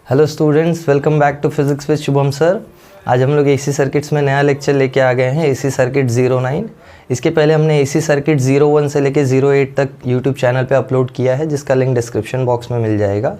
Hello students, welcome back to physics with Shubham sir. आज हम लोग एसी सर्किट्स में नया लेक्चर लेके आ गए हैं, एसी सर्किट 09। इसके पहले हमने एसी सर्किट 01 से लेके 08 तक यूट्यूब चैनल पे अपलोड किया है, जिसका लिंक डिस्क्रिप्शन बॉक्स में मिल जाएगा।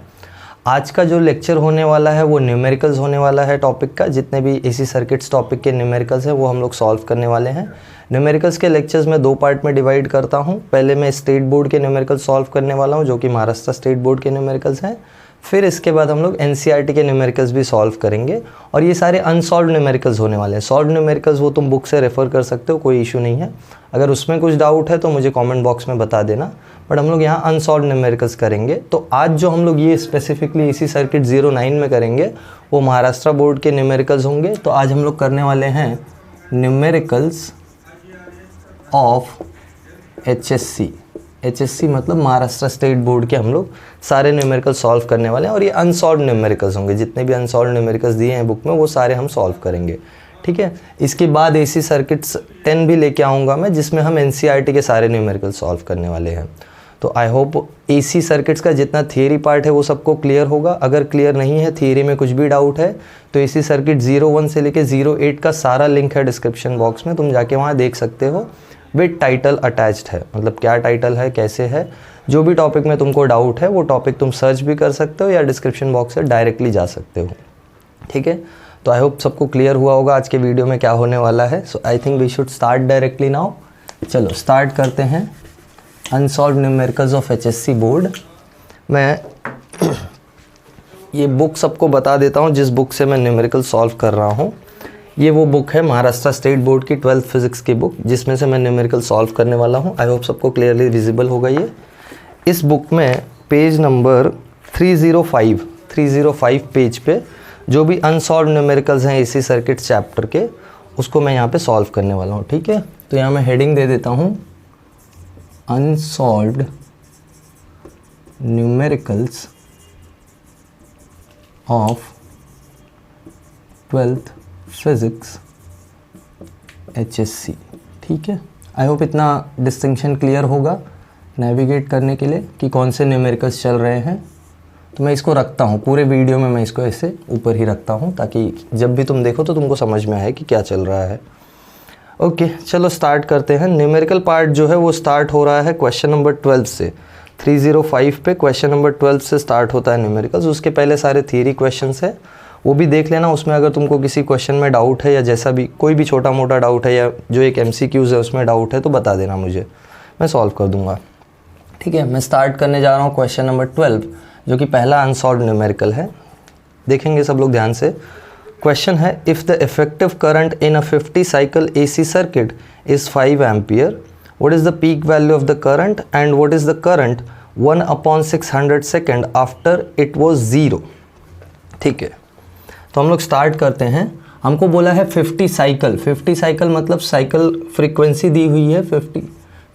आज का जो लेक्चर होने वाला है वो न्यूमेरिकल्स होने वाला है टॉपिक का। जितने भी एसी सर्किट्स टॉपिक के न्यूमेरिकल्स हैं वो हम लोग सॉल्व करने वाले हैं। न्यूमेरिकल्स के लेक्चर्स में दो पार्ट में डिवाइड करता हूँ। पहले मैं स्टेट बोर्ड के न्यूमेरिकल्स सॉल्व करने वाला हूँ, जो कि महाराष्ट्र स्टेट बोर्ड के न्यूमेरिकल्स हैं। फिर इसके बाद हम लोग एनसीईआरटी के न्यूमेरिकल्स भी सॉल्व करेंगे, और ये सारे अनसॉल्व न्यूमेरिकल्स होने वाले हैं। सॉल्व न्यूमेरिकल्स वो तुम बुक से रेफ़र कर सकते हो, कोई इशू नहीं है। अगर उसमें कुछ डाउट है तो मुझे कमेंट बॉक्स में बता देना, बट हम लोग यहाँ अनसॉल्व न्यूमेरिकल्स करेंगे। तो आज जो हम लोग ये स्पेसिफिकली एसी सर्किट 09 में करेंगे वो महाराष्ट्र बोर्ड के न्यूमेरिकल्स होंगे। तो आज हम लोग करने वाले हैं न्यूमेरिकल्स ऑफ HSC मतलब महाराष्ट्र स्टेट बोर्ड के हम लोग सारे न्यूमेरिकल सॉल्व करने वाले हैं, और ये अनसॉल्व न्यूमेरिकल्स होंगे। जितने भी अनसॉल्व न्यूमेरिकल्स दिए हैं बुक में वो सारे हम सॉल्व करेंगे, ठीक है। इसके बाद एसी सर्किट्स 10 भी लेके आऊँगा मैं, जिसमें हम एनसीईआरटी के सारे न्यूमेरिकल सॉल्व करने वाले हैं। तो आई होप एसी सर्किट्स का जितना थियरी पार्ट है वो सबको क्लियर होगा। अगर क्लियर नहीं है, थियरी में कुछ भी डाउट है, तो एसी सर्किट 01 से लेके 08 का सारा लिंक है डिस्क्रिप्शन बॉक्स में, तुम जाके वहाँ देख सकते हो। विद टाइटल अटैच्ड है, मतलब क्या टाइटल है, कैसे है, जो भी टॉपिक में तुमको डाउट है वो टॉपिक तुम सर्च भी कर सकते हो या डिस्क्रिप्शन बॉक्स से डायरेक्टली जा सकते हो, ठीक है। तो आई होप सबको क्लियर हुआ होगा आज के वीडियो में क्या होने वाला है। So I think we should start directly now. चलो स्टार्ट करते हैं unsolved numericals of HSC board. मैं ये बुक सबको बता देता हूँ जिस बुक से मैं न्यूमेरिकल सॉल्व कर रहा हूँ। ये वो बुक है महाराष्ट्र स्टेट बोर्ड की 12th फिजिक्स की बुक, जिसमें से मैं न्यूमेरिकल सॉल्व करने वाला हूँ। आई होप सबको क्लियरली विजिबल होगा ये। इस बुक में पेज नंबर 305 पेज पे जो भी अनसॉल्व न्यूमेरिकल्स हैं एसी सर्किट चैप्टर के, उसको मैं यहाँ पे सॉल्व करने वाला हूँ, ठीक है। तो यहाँ मैं हेडिंग दे देता हूँ unsolved numericals of 12th physics HSC, ठीक है। आई होप इतना डिस्टिंक्शन क्लियर होगा नेविगेट करने के लिए कि कौन से न्यूमेरिकल्स चल रहे हैं। तो मैं इसको रखता हूँ पूरे वीडियो में, मैं इसको ऐसे ऊपर ही रखता हूँ ताकि जब भी तुम देखो तो तुमको समझ में आए कि क्या चल रहा है। ओके चलो स्टार्ट करते हैं। न्यूमेरिकल पार्ट जो है वो स्टार्ट हो रहा है क्वेश्चन नंबर 12 से। 305 पे क्वेश्चन नंबर 12 से स्टार्ट होता है न्यूमेरिकल्स। उसके पहले सारे थियरी क्वेश्चंस है, वो भी देख लेना। उसमें अगर तुमको किसी क्वेश्चन में डाउट है या जैसा भी कोई भी छोटा मोटा डाउट है, या जो एक MCQs है उसमें डाउट है, तो बता देना मुझे, मैं सॉल्व कर दूंगा, ठीक है। मैं स्टार्ट करने जा रहा हूँ क्वेश्चन नंबर 12, जो कि पहला अनसॉल्व्ड न्यूमेरिकल है। देखेंगे सब लोग ध्यान से। क्वेश्चन है, if the effective current in a 50 cycle AC circuit is 5 ampere, what is the peak value of the current and what is the current 1/600 second after it was 0, ठीक है। तो हम लोग स्टार्ट करते हैं। हमको बोला है 50 साइकिल मतलब साइकिल फ्रीक्वेंसी दी हुई है 50।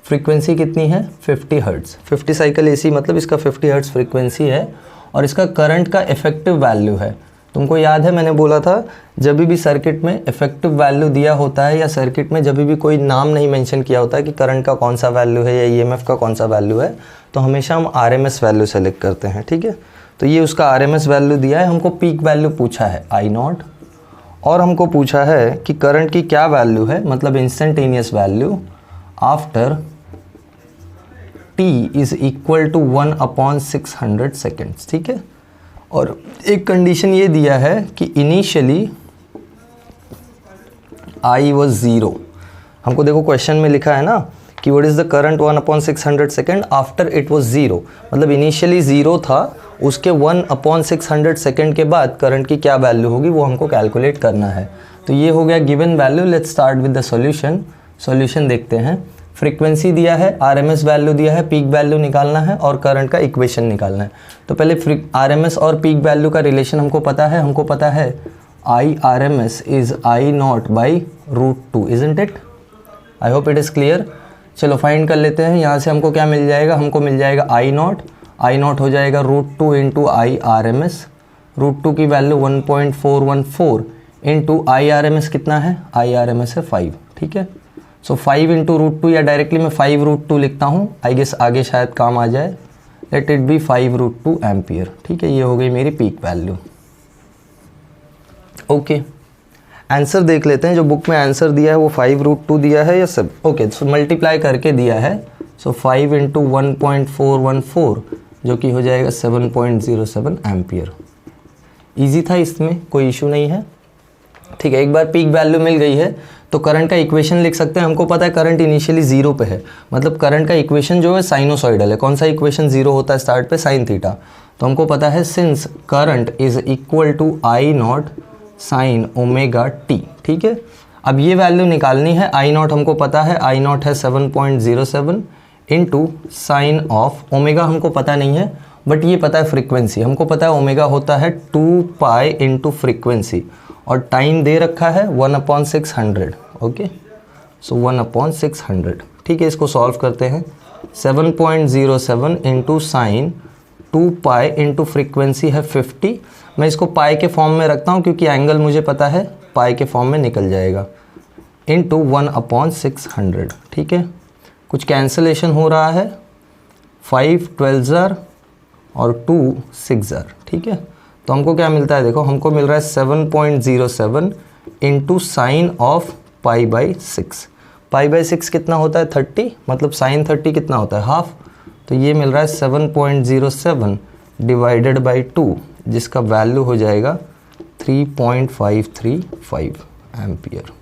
फ्रीक्वेंसी कितनी है? 50 हर्ट्ज़। 50 साइकिल AC मतलब इसका 50 हर्ट्ज़ फ्रीक्वेंसी है, और इसका करंट का इफेक्टिव वैल्यू है। तुमको याद है मैंने बोला था जब भी सर्किट में इफेक्टिव वैल्यू दिया होता है, या सर्किट में जब भी कोई नाम नहीं मेंशन किया होता है कि करंट का कौन सा वैल्यू है या EMF का कौन सा वैल्यू है, तो हमेशा हम RMS वैल्यू सेलेक्ट करते हैं, ठीक है। तो ये उसका RMS वैल्यू दिया है। हमको पीक वैल्यू पूछा है I0, और हमको पूछा है कि करंट की क्या वैल्यू है, मतलब instantaneous value after t is equal to 1/600 seconds, ठीक है। और एक कंडीशन ये दिया है कि इनिशियली I was 0। हमको देखो क्वेश्चन में लिखा है ना कि what is the current 1/600 second after it was 0, मतलब इनिशियली 0 था, उसके 1/600 सेकेंड के बाद करंट की क्या वैल्यू होगी वो हमको कैलकुलेट करना है। तो ये हो गया given value. Let's start with the solution. Solution देखते हैं। फ्रीक्वेंसी दिया है, RMS वैल्यू दिया है, पीक वैल्यू निकालना है और करंट का इक्वेशन निकालना है। तो पहले RMS और पीक वैल्यू का रिलेशन हमको पता है। हमको पता है IRMS is I0 by √2, isn't it? I hope it is clear. चलो फाइंड कर लेते हैं। यहाँ से हमको क्या मिल जाएगा? हमको मिल जाएगा I0 हो जाएगा √2 इंटू IRMS। √2 की वैल्यू 1.414 इंटू IRMS कितना है? IRMS है 5, ठीक है। सो 5 इंटू √2, या डायरेक्टली मैं 5 √2 लिखता हूँ, आई गेस आगे शायद काम आ जाए। लेट इट बी 5 √2 एम्पियर, ठीक है। ये हो गई मेरी पीक वैल्यू, ओके, आंसर देख लेते हैं। जो बुक में आंसर दिया है वो 5√2 दिया है या सब? ओके, सो मल्टीप्लाई करके दिया है। सो 5 × 1.414 जो कि हो जाएगा 7.07 एम्पियर। ईजी था, इसमें कोई इशू नहीं है। ठीक है, एक बार पीक वैल्यू मिल गई है तो करंट का इक्वेशन लिख सकते हैं। हमको पता है करंट इनिशियली 0 पे है, मतलब करंट का इक्वेशन जो है साइनोसॉइडल है। कौन सा इक्वेशन 0 होता है स्टार्ट पे? Sine theta. तो हमको पता है since current is equal to I0 sine omega t. ठीक है, अब ये वैल्यू निकालनी है। I0 हमको पता है, I0 है 7.07 इंटू साइन ऑफ ओमेगा हमको पता नहीं है, बट ये पता है फ्रीक्वेंसी। हमको पता है ओमेगा होता है 2 पाई इंटू फ्रीक्वेंसी, और टाइम दे रखा है 1/600। ओके, सो 1/600। ठीक है, इसको सॉल्व करते हैं। 7.07 into sine 2 pi into frequency है 50। मैं इसको पाई के फॉर्म में रखता हूँ क्योंकि एंगल मुझे पता है पाई के फॉर्म में निकल जाएगा, इंटू 1/600। ठीक है, कुछ कैंसलेशन हो रहा है, 5 12 और 2 6। ठीक है, तो हमको क्या मिलता है? देखो, हमको मिल रहा है 7.07 इंटू साइन ऑफ π/6। π/6 कितना होता है? 30, मतलब साइन 30 कितना होता है? हाफ। तो ये मिल रहा है 7.07 डिवाइडेड बाई 2, जिसका वैल्यू हो जाएगा 3.535 एम्पियर।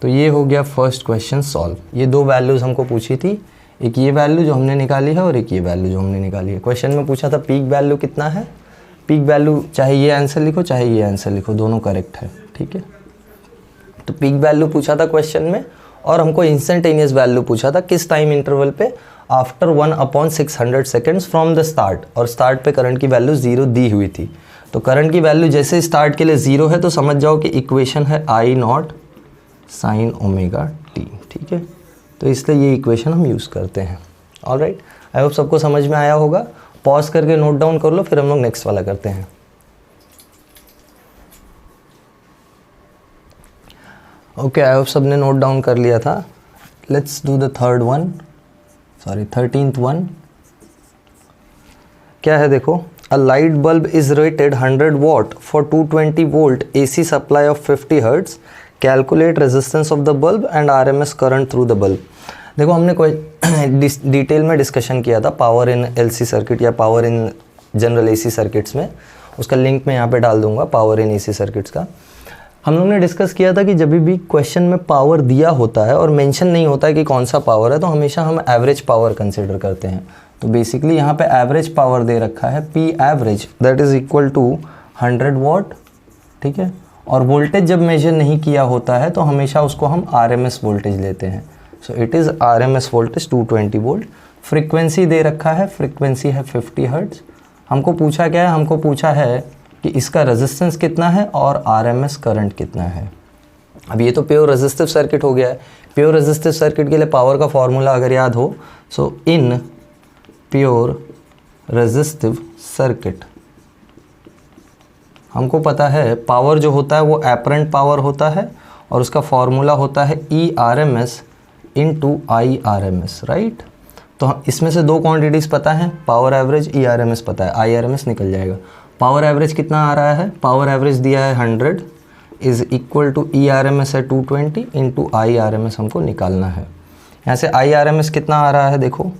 तो ये हो गया फर्स्ट क्वेश्चन सॉल्व। ये दो वैल्यूज़ हमको पूछी थी, एक ये वैल्यू जो हमने निकाली है और एक ये वैल्यू जो हमने निकाली है। क्वेश्चन में पूछा था पीक वैल्यू कितना है। पीक वैल्यू चाहे ये आंसर लिखो चाहे ये आंसर लिखो, दोनों करेक्ट है। ठीक है, तो पीक वैल्यू पूछा था क्वेश्चन में, और हमको इंस्टेंटेनियस वैल्यू पूछा था किस टाइम इंटरवल पे? After 1/600 seconds from the start, और स्टार्ट पे करंट की वैल्यू 0 दी हुई थी। तो करंट की वैल्यू जैसे स्टार्ट के लिए 0 है तो समझ जाओ कि इक्वेशन है I0 साइन ओमेगा टी। ठीक है, तो इसलिए ये इक्वेशन हम यूज़ करते हैं। ऑलराइट, आई होप सबको समझ में आया होगा। पॉज करके नोट डाउन कर लो, फिर हम लोग नेक्स्ट वाला करते हैं। ओके, आई होप सबने नोट डाउन कर लिया था। Let's do the 13th one. क्या है देखो, a light bulb is rated 100 watt for 220 volt AC supply of 50 hertz. Calculate resistance of the bulb and RMS current through the bulb. देखो, हमने कोई डिटेल में डिस्कशन किया था पावर इन LC सर्किट या power in general AC circuits में। उसका link मैं यहाँ पे डाल दूंगा, पावर इन AC सर्किट्स का। हम लोग ने डिस्कस किया था कि जब भी क्वेश्चन में पावर दिया होता है और मेंशन नहीं होता है कि कौन सा पावर है, तो हमेशा हम एवरेज पावर कंसिडर करते हैं। तो बेसिकली यहाँ पे एवरेज पावर दे रखा है P average, that is equal to 100 watt. ठीक है, और वोल्टेज जब मेजर नहीं किया होता है तो हमेशा उसको हम RMS वोल्टेज लेते हैं। So it is RMS voltage 220 volt. Frequency दे रखा है, फ्रीक्वेंसी है 50 हर्ट्ज। हमको पूछा क्या है? हमको पूछा है कि इसका रेजिस्टेंस कितना है और RMS करंट कितना है। अब ये तो प्योर रेजिस्टिव सर्किट हो गया है। प्योर रेजिस्टिव सर्किट के लिए पावर का फॉर्मूला अगर याद हो, सो इन प्योर रेजिस्टिव सर्किट हमको पता है पावर जो होता है वो एपरेंट पावर होता है, और उसका फॉर्मूला होता है ERMS इंटू IRMS। राइट, तो इसमें से दो क्वांटिटीज़ पता है, पावर एवरेज, ERMS पता है, IRMS निकल जाएगा। पावर एवरेज कितना आ रहा है? पावर एवरेज दिया है 100 इज़ इक्वल टू ERMS है 220 इंटू IRMS हमको निकालना है। यहाँ से IRMS कितना आ रहा है? देखो,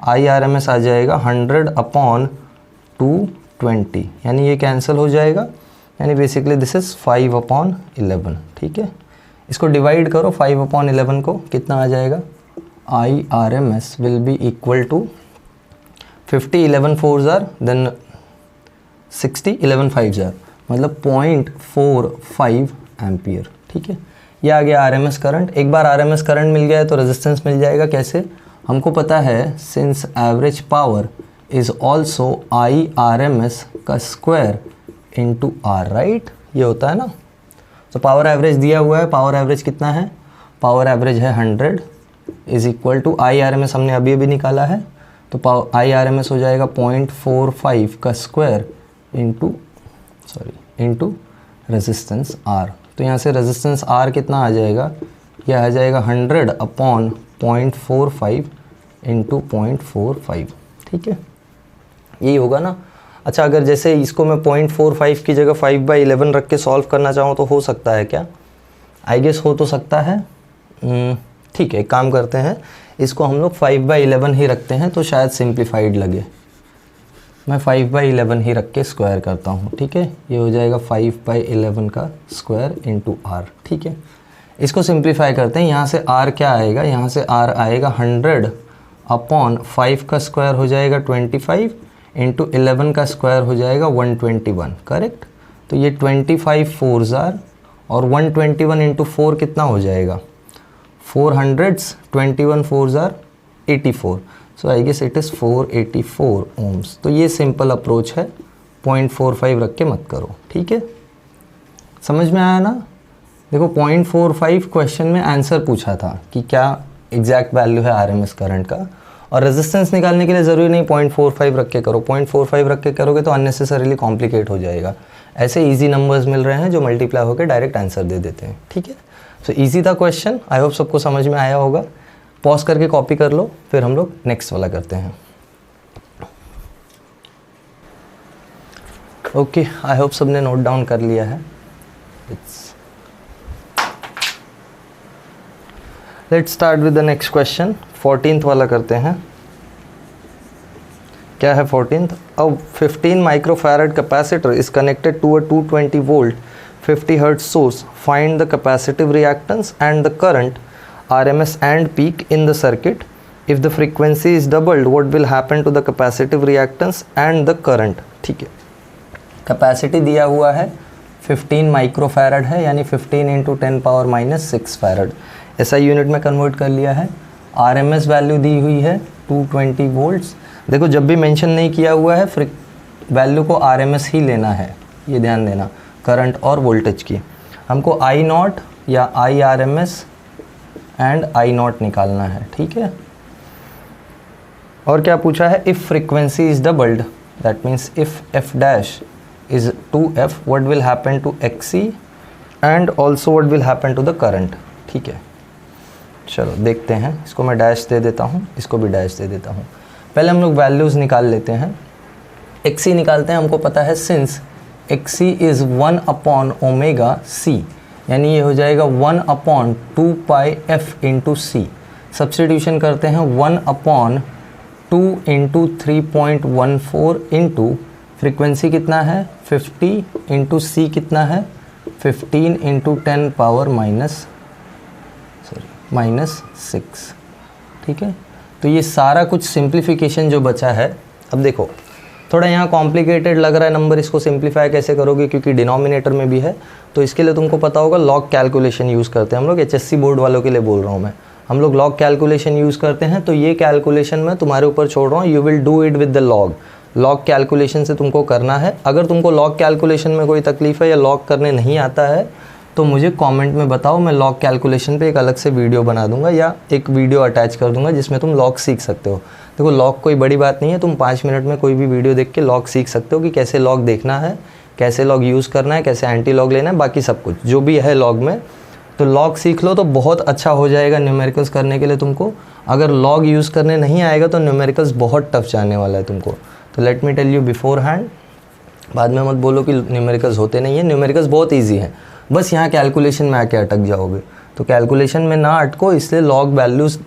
IRMS आ जाएगा 100/220, यानी ये कैंसिल हो जाएगा, यानी बेसिकली दिस इज़ 5/11। ठीक है, इसको डिवाइड करो 5/11 को, कितना आ जाएगा? IRMS will be equal to 50, 11 4s are then 60, 11 5s are, मतलब 0.45 एम्पियर। ठीक है, ये आ गया RMS करंट। एक बार RMS करंट मिल गया है तो रेजिस्टेंस मिल जाएगा। कैसे? हमको पता है since average power is also IRMS का स्क्वायर इंटू R। राइट, ये होता है ना। तो पावर एवरेज दिया हुआ है, पावर एवरेज कितना है? पावर एवरेज है 100 इज़ इक्वल टू IRMS हमने अभी अभी निकाला है, तो IRMS हो जाएगा 0.45 का स्क्वायर इंटू रेजिस्टेंस R। तो यहाँ से रेजिस्टेंस R कितना आ जाएगा? यह आ जाएगा 100/0.45 इंटू 0.45। ठीक है, यही होगा ना। अच्छा, अगर जैसे इसको मैं 0.45 की जगह 5/11 रख के सॉल्व करना चाहूँ तो हो सकता है क्या? आई गेस हो तो सकता है। ठीक है, एक काम करते हैं, इसको हम लोग 5/11 ही रखते हैं तो शायद सिंप्लीफाइड लगे। मैं 5/11 ही रख के स्क्वायर करता हूँ। ठीक है, ये हो जाएगा 5/11 का स्क्वायर इंटू आर। ठीक है, इसको सिंप्लीफाई करते हैं। यहाँ से आर क्या आएगा? यहाँ से आर आएगा 100/5 का स्क्वायर हो जाएगा 25 इंटू 11 का स्क्वायर हो जाएगा 121। करेक्ट। तो ये 25 4s आर और 121 इंटू 4 कितना हो जाएगा? 400s, 21 4s are 84। So I guess it is 484 ohms. तो ये सिंपल अप्रोच है, 0.45 रख के मत करो। ठीक है, समझ में आया ना? देखो 0.45 क्वेश्चन में आंसर पूछा था कि क्या एग्जैक्ट वैल्यू है आरएमएस करंट का, और रेजिस्टेंस निकालने के लिए ज़रूरी नहीं 0.45 रख के करो। 0.45 रख के करोगे तो अननेसेसरीली कॉम्प्लिकेट हो जाएगा। ऐसे इजी नंबर्स मिल रहे हैं जो मल्टीप्लाई होकर डायरेक्ट आंसर दे देते हैं। ठीक है, सो इजी था क्वेश्चन। आई होप सबको समझ में आया होगा। पॉज करके कॉपी कर लो, फिर हम लोग नेक्स्ट वाला करते हैं। ओके, आई होप सबने नोट डाउन कर लिया है। Let's start with the next question. 14th वाला करते हैं। क्या है 14th? A 15 microfarad capacitor is connected to a 220 volt 50 hertz source. Find the capacitive reactance and the current RMS and peak in the circuit. If the frequency is doubled, what will happen to the capacitive reactance and the current? ठीक है, capacity दिया हुआ है 15 microfarad है, यानी 15 into 10⁻⁻6 farad. ऐसा unit में convert कर लिया है। RMS वैल्यू दी हुई है 220 वोल्ट्स। देखो जब भी मेंशन नहीं किया हुआ है वैल्यू को RMS ही लेना है, ये ध्यान देना, करंट और वोल्टेज की। हमको I0 या IRMS एंड I0 निकालना है। ठीक है, और क्या पूछा है? If frequency is doubled, that means if f dash is 2f, what will happen to XC and also what will happen to the current. ठीक है, चलो देखते हैं। इसको मैं डैश दे देता हूँ, इसको भी डैश दे देता हूँ। पहले हम लोग वैल्यूज़ निकाल लेते हैं। XC निकालते हैं। हमको पता है सिंस XC इज़ 1/ωc, यानी ये हो जाएगा 1/2πf इंटू सी। सब्सटीट्यूशन करते हैं 1/2 इंटू 3.14 इंटू फ्रीक्वेंसी कितना है 50 इंटू सी कितना है 15 इंटू 10⁻⁻6। ठीक है, तो ये सारा कुछ सिंप्लीफिकेशन जो बचा है। अब देखो थोड़ा यहाँ कॉम्प्लिकेटेड लग रहा है नंबर, इसको सिंप्लीफाई कैसे करोगे, क्योंकि डिनोमिनेटर में भी है। तो इसके लिए तुमको पता होगा लॉग कैलकुलेशन यूज़ करते हैं हम लोग। HSC बोर्ड वालों के लिए बोल रहा हूँ मैं, हम लोग लॉग कैलकुलेशन यूज़ करते हैं। तो ये कैलकुलेशन मैं तुम्हारे ऊपर छोड़ रहा हूँ, you will do it with the log. Log calculation से तुमको करना है। अगर तुमको लॉग कैलकुलेशन में कोई तकलीफ़ है या लॉग करने नहीं आता है तो मुझे कमेंट में बताओ, मैं लॉग कैलकुलेशन पे एक अलग से वीडियो बना दूंगा या एक वीडियो अटैच कर दूंगा जिसमें तुम लॉग सीख सकते हो। देखो लॉग कोई बड़ी बात नहीं है, तुम 5 मिनट में कोई भी वीडियो देख के लॉग सीख सकते हो कि कैसे लॉग देखना है, कैसे लॉग यूज़ करना है, कैसे एंटी लॉग लेना है, बाकी सब कुछ जो भी है लॉग में। तो लॉग सीख लो तो बहुत अच्छा हो जाएगा न्यूमेरिकल्स करने के लिए तुमको। अगर लॉग यूज़ करने नहीं आएगा तो न्यूमेरिकल्स बहुत टफ जाने वाला है तुमको। तो let me tell you beforehand, बाद में मत बोलो कि न्यूमेरिकल्स होते नहीं हैं। न्यूमेरिकल्स बहुत ईजी हैं, बस यहाँ कैलकुलेशन में आके अटक जाओगे। तो कैलकुलेशन में ना अटको, इसलिए लॉग वैल्यूज़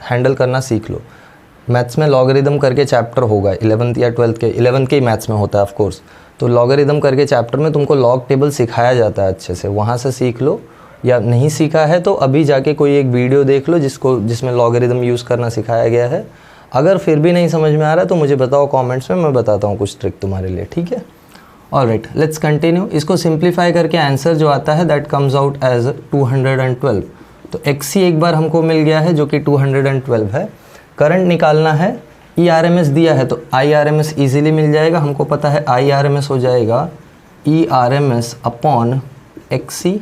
हैंडल करना सीख लो। मैथ्स में लॉगरिदम करके चैप्टर होगा 11th या 12th के, 11th के ही मैथ्स में होता है ऑफ कोर्स। तो लॉगरिदम करके चैप्टर में तुमको लॉग टेबल सिखाया जाता है अच्छे से, वहाँ से सीख लो। या नहीं सीखा है तो अभी जाके कोई एक वीडियो देख लो जिसमें लॉगरिदम यूज़ करना सिखाया गया है। अगर फिर भी नहीं समझ में आ रहा है तो मुझे बताओ कमेंट्स में, मैं बताता हूँ कुछ ट्रिक तुम्हारे लिए। ठीक है, ऑलराइट, लेट्स कंटिन्यू। इसको सिंप्लीफाई करके आंसर जो आता है दैट कम्स आउट एज 212। तो XC एक बार हमको मिल गया है जो कि 212 है। करंट निकालना है, ERMS दिया है तो IRMS इजीली मिल जाएगा। हमको पता है IRMS हो जाएगा ERMS अपॉन XC।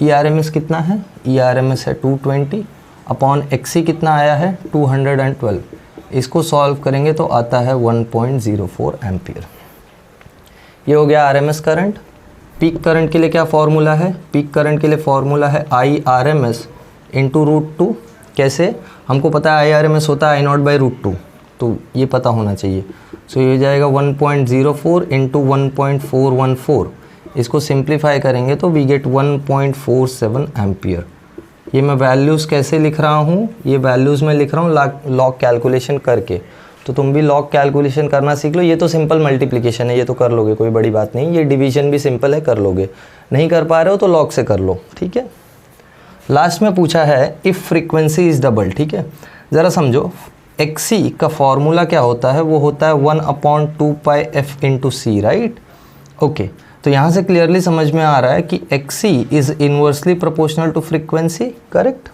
ERMS कितना है? ERMS है 220 अपॉन XC कितना आया है 212। इसको सॉल्व करेंगे तो आता है 1.04 एम्पियर। ये हो गया RMS करंट। पीक करंट के लिए क्या फॉर्मूला है? पीक करंट के लिए फॉर्मूला है IRMS इंटू √2। कैसे? हमको पता है IRMS होता है I0/√2। तो ये पता होना चाहिए। सो ये हो जाएगा 1.04 इंटू 1.414, इसको सिंप्लीफाई करेंगे तो वी गेट 1.47 एम्पियर। ये मैं वैल्यूज़ कैसे लिख रहा हूँ, ये वैल्यूज़ मैं लिख रहा हूँ लॉग कैलकुलेशन करके। तो तुम भी लॉग कैलकुलेशन करना सीख लो। ये तो सिंपल मल्टीप्लिकेशन है, ये तो कर लोगे, कोई बड़ी बात नहीं। ये डिवीजन भी सिंपल है, कर लोगे। नहीं कर पा रहे हो तो लॉग से कर लो, ठीक है। लास्ट में पूछा है इफ़ फ्रीक्वेंसी इज़ डबल, ठीक है। ज़रा समझो, XC का फॉर्मूला क्या होता है, वो होता है 1/2πf इंटू सी, राइट। ओके, तो यहाँ से क्लियरली समझ में आ रहा है कि XC is inversely proportional to frequency, correct.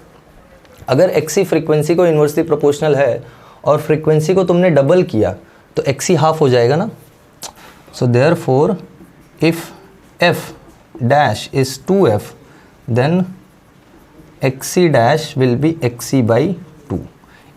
अगर XC फ्रीक्वेंसी को इन्वर्सली प्रोपोर्शनल है और फ्रीक्वेंसी को तुमने डबल किया तो XC हाफ हो जाएगा ना। So therefore if f dash is 2f then XC dash will be XC/2।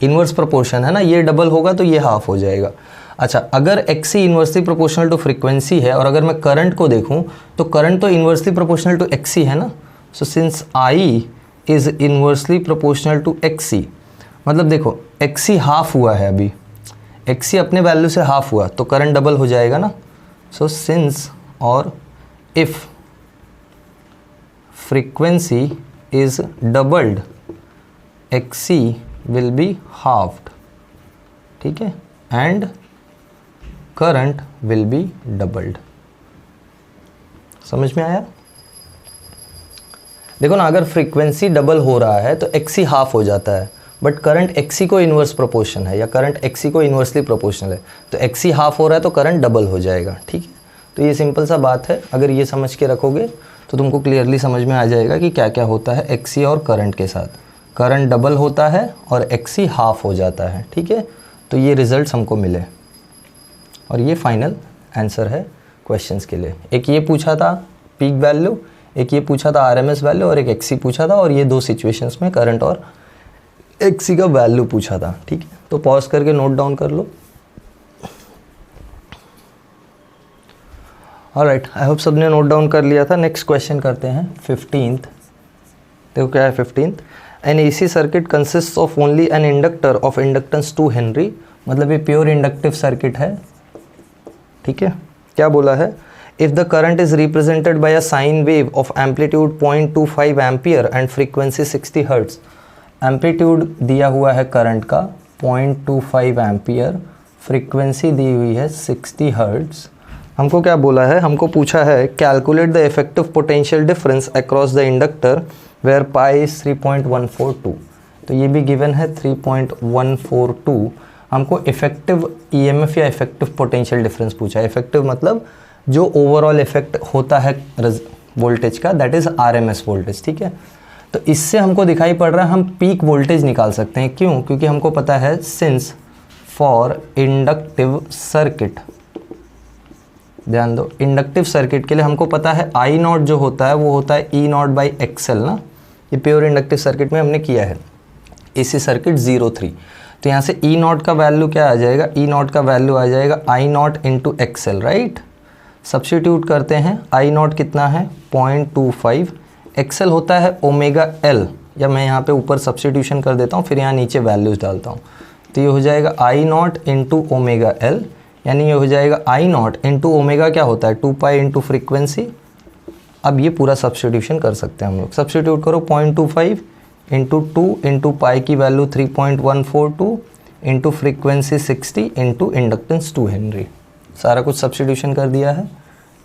Inverse proportion है ना, ये डबल होगा तो ये हाफ हो जाएगा। अच्छा, अगर XC inversely proportional to frequency है और अगर मैं करंट को देखूं तो करंट तो इन्वर्सली प्रोपोर्शनल टू XC है ना। So since I is inversely proportional to XC, मतलब देखो XC हाफ हुआ है, अभी XC अपने वैल्यू से हाफ हुआ तो करंट डबल हो जाएगा ना। सो सिंस और if frequency is doubled XC will be halved, ठीक है, and current will be doubled. समझ में आया? देखो ना, अगर फ्रीक्वेंसी डबल हो रहा है तो XC हाफ हो जाता है, बट करंट XC को इन्वर्स प्रोपोर्शन है या करंट XC को इन्वर्सली प्रोपोर्शनल है, तो XC हाफ हो रहा है तो करंट डबल हो जाएगा, ठीक है। तो ये सिंपल सा बात है, अगर ये समझ के रखोगे तो तुमको क्लियरली समझ में आ जाएगा कि क्या क्या होता है XC और करंट के साथ। करंट डबल होता है और XC हाफ हो जाता है, ठीक है। तो ये रिजल्ट्स हमको मिले और ये फाइनल आंसर है क्वेश्चंस के लिए। एक ये पूछा था पीक वैल्यू, एक ये पूछा था RMS वैल्यू और एक XC पूछा था, और ये दो सिचुएशंस में करंट और XC का वैल्यू पूछा था, ठीक है। तो पॉज करके नोट डाउन कर लो। ऑलराइट, आई होप सबने नोट डाउन कर लिया था। नेक्स्ट क्वेश्चन करते हैं 15th। देखो क्या है 15th। An AC circuit consist of only an inductor of inductance 2 henry, मतलब ये प्योर इंडक्टिव सर्किट है, ठीक है। क्या बोला है, if the current is represented by a sine wave of amplitude 0.25 ampere and frequency 60 hertz. Amplitude दिया हुआ है करंट का 0.25 एम्पियर, फ्रीक्वेंसी दी हुई है 60 हर्ट्ज। हमको क्या बोला है, हमको पूछा है calculate the effective potential difference across the inductor where pi is 3.142। तो ये भी गिवन है 3.142। हमको इफेक्टिव EMF या इफेक्टिव पोटेंशियल डिफरेंस पूछा है। इफेक्टिव मतलब जो ओवरऑल इफेक्ट होता है वोल्टेज का, दैट इज़ RMS वोल्टेज, ठीक है। तो इससे हमको दिखाई पड़ रहा है हम पीक वोल्टेज निकाल सकते हैं। क्यों? क्योंकि हमको पता है सिंस फॉर इंडक्टिव सर्किट, ध्यान दो, इंडक्टिव सर्किट के लिए हमको पता है I0 जो होता है वो होता है E0/XL ना। ये प्योर इंडक्टिव सर्किट में हमने किया है, AC सर्किट 03। तो यहाँ से E0 का वैल्यू क्या आ जाएगा, E0 का वैल्यू आ जाएगा I0 into XL, right. Substitute करते हैं, I0 कितना है 0.25, XL होता है ओमेगा L, या मैं यहाँ पे ऊपर सब्स्टिट्यूशन कर देता हूँ फिर यहाँ नीचे वैल्यूज़ डालता हूँ। तो ये हो जाएगा I0 इंटू ओमेगा L, यानी ये हो जाएगा I0 इंटू ओमेगा क्या होता है 2π इंटू फ्रीक्वेंसी। अब ये पूरा सब्स्टिट्यूशन कर सकते हैं हम लोग। सब्स्टिट्यूट करो 0.25 इंटू 2 इंटू पाई की value 3.142 into frequency 60 into inductance 2 Henry. सारा कुछ सब्स्टिट्यूशन कर दिया है।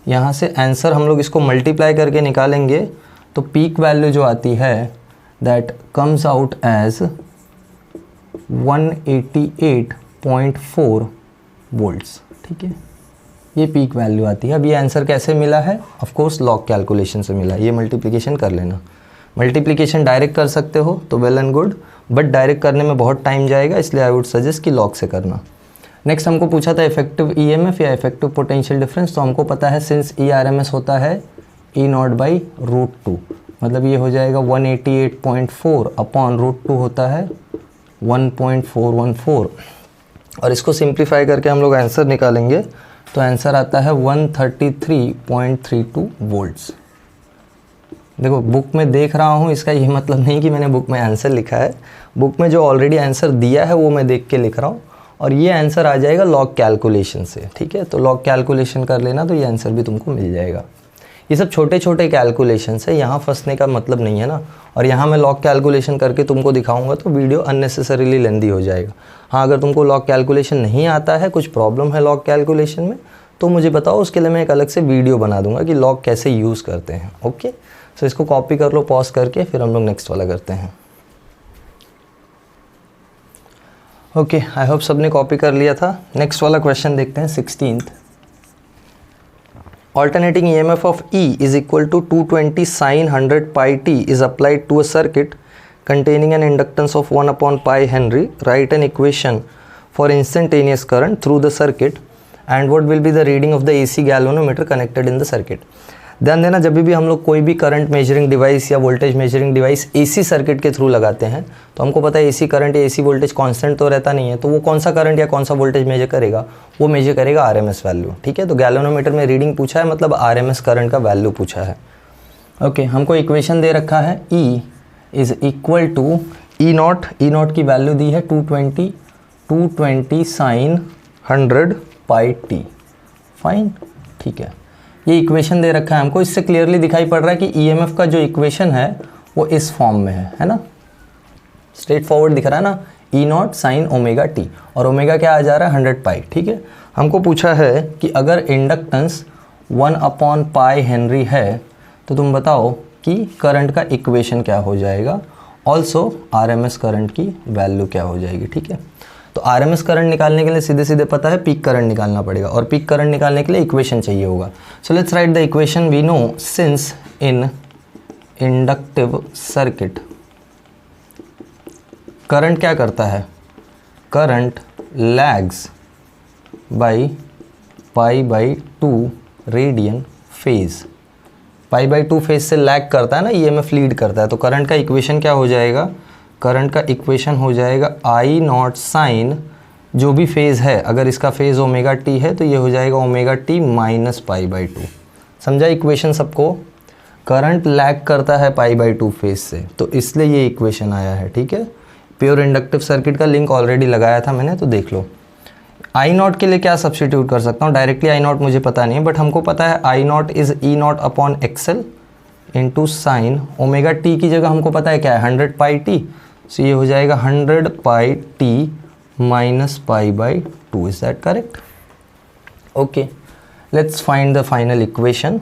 यहाँ से आंसर हम लोग इसको मल्टीप्लाई करके निकालेंगे तो पीक वैल्यू जो आती है that comes out as 188.4 volts, ठीक है। ये पीक वैल्यू आती है। अब ये आंसर कैसे मिला है, ऑफ कोर्स लॉग कैलकुलेशन से मिला। ये मल्टीप्लिकेशन कर लेना, मल्टीप्लिकेशन डायरेक्ट कर सकते हो तो well and good, but direct करने में बहुत टाइम जाएगा, इसलिए आई वुड सजेस्ट कि लॉग से करना। नेक्स्ट हमको पूछा था इफेक्टिव EMF या इफेक्टिव पोटेंशियल डिफरेंस। तो हमको पता है सिंस ERMS होता है E0/√2, मतलब ये हो जाएगा 188.4 अपॉन √2 होता है 1.414, और इसको सिंप्लीफाई करके हम लोग आंसर निकालेंगे तो आंसर आता है 133.32 वोल्ट्स। देखो बुक में देख रहा हूँ, इसका ये मतलब नहीं कि मैंने बुक में आंसर लिखा है। बुक में जो ऑलरेडी आंसर दिया है वो मैं देख के लिख रहा हूँ, और ये आंसर आ जाएगा लॉग कैलकुलेशन से, ठीक है। तो लॉग कैलकुलेशन कर लेना तो ये आंसर भी तुमको मिल जाएगा। ये सब छोटे छोटे कैलकुलेशंस है, यहाँ फंसने का मतलब नहीं है ना। और यहाँ मैं लॉग कैलकुलेशन करके तुमको दिखाऊंगा तो वीडियो अननेसेसरीली लेंदी हो जाएगा। हाँ, अगर तुमको लॉग कैलकुलेशन नहीं आता है, कुछ प्रॉब्लम है लॉग कैलकुलेशन में, तो मुझे बताओ, उसके लिए मैं एक अलग से वीडियो बना दूंगा कि लॉग कैसे यूज़ करते हैं। ओके, सो इसको कॉपी कर लो पॉज करके, फिर हम लोग नेक्स्ट वाला करते हैं। ओके, आई होप सबने कॉपी कर लिया था। नेक्स्ट वाला क्वेश्चन देखते हैं 16th। Alternating EMF of E is equal to 220 sin 100 pi t is applied to a circuit containing an inductance of 1 upon pi Henry. Write an equation for instantaneous current through the circuit and what will be the reading of the AC galvanometer connected in the circuit. ध्यान देना, जब भी हम लोग कोई भी current measuring device या voltage measuring device AC circuit के थ्रू लगाते हैं तो हमको पता है एसी करंट या एसी वोल्टेज कांस्टेंट तो रहता नहीं है, तो वो कौन सा करंट या कौन सा वोल्टेज मेजर करेगा, वो मेजर करेगा आरएमएस वैल्यू, ठीक है। तो गैल्वेनोमीटर में रीडिंग पूछा है, मतलब आरएमएस करंट का वैल्यू पूछा है। ओके, हमको इक्वेशन दे रखा है E is equal to E naught की वैल्यू दी है 220 साइन 100 पाई टी, फाइन, ठीक है। ये इक्वेशन दे रखा है हमको, इससे क्लियरली दिखाई पड़ रहा है कि ईएमएफ का जो इक्वेशन है वो इस फॉर्म में है ना, स्ट्रेट फॉरवर्ड दिख रहा है ना, ई नॉट साइन ओमेगा टी, और ओमेगा क्या आ जा रहा है 100 पाई, ठीक है। हमको पूछा है कि अगर इंडक्टेंस 1 अपॉन पाई हेनरी है तो तुम बताओ कि करंट का इक्वेशन क्या हो जाएगा, ऑल्सो आरएमएस करंट की वैल्यू क्या हो जाएगी, ठीक है। तो आरएमएस करंट निकालने के लिए सीधे सीधे पता है पीक करंट निकालना पड़ेगा, और पीक करंट निकालने के लिए इक्वेशन चाहिए होगा। So let's write the equation. We know since in inductive circuit current क्या करता है, current lags by pi by 2 radian phase, pi by 2 phase से लैग करता है ना, ईएमएफ लीड करता है। तो करंट का इक्वेशन क्या हो जाएगा, करंट का इक्वेशन हो जाएगा आई नॉट साइन, जो भी फेज़ है, अगर इसका फेज़ ओमेगा टी है तो ये हो जाएगा omega T minus pi by 2। समझा इक्वेशन सबको, करंट लैग करता है पाई बाई 2 फेज से, तो इसलिए ये इक्वेशन आया है, ठीक है। प्योर इंडक्टिव सर्किट का लिंक ऑलरेडी लगाया था मैंने, तो देख लो। आई नॉट के लिए क्या सब्सटीट्यूट कर सकता हूँ, डायरेक्टली आई नॉट मुझे पता नहीं है, बट हमको पता है I naught is E naught upon XL into sine omega T की जगह हमको पता है क्या है 100 पाई टी, सो ये हो जाएगा 100 pi T minus pi by 2। Is that correct? Okay, let's find the final equation.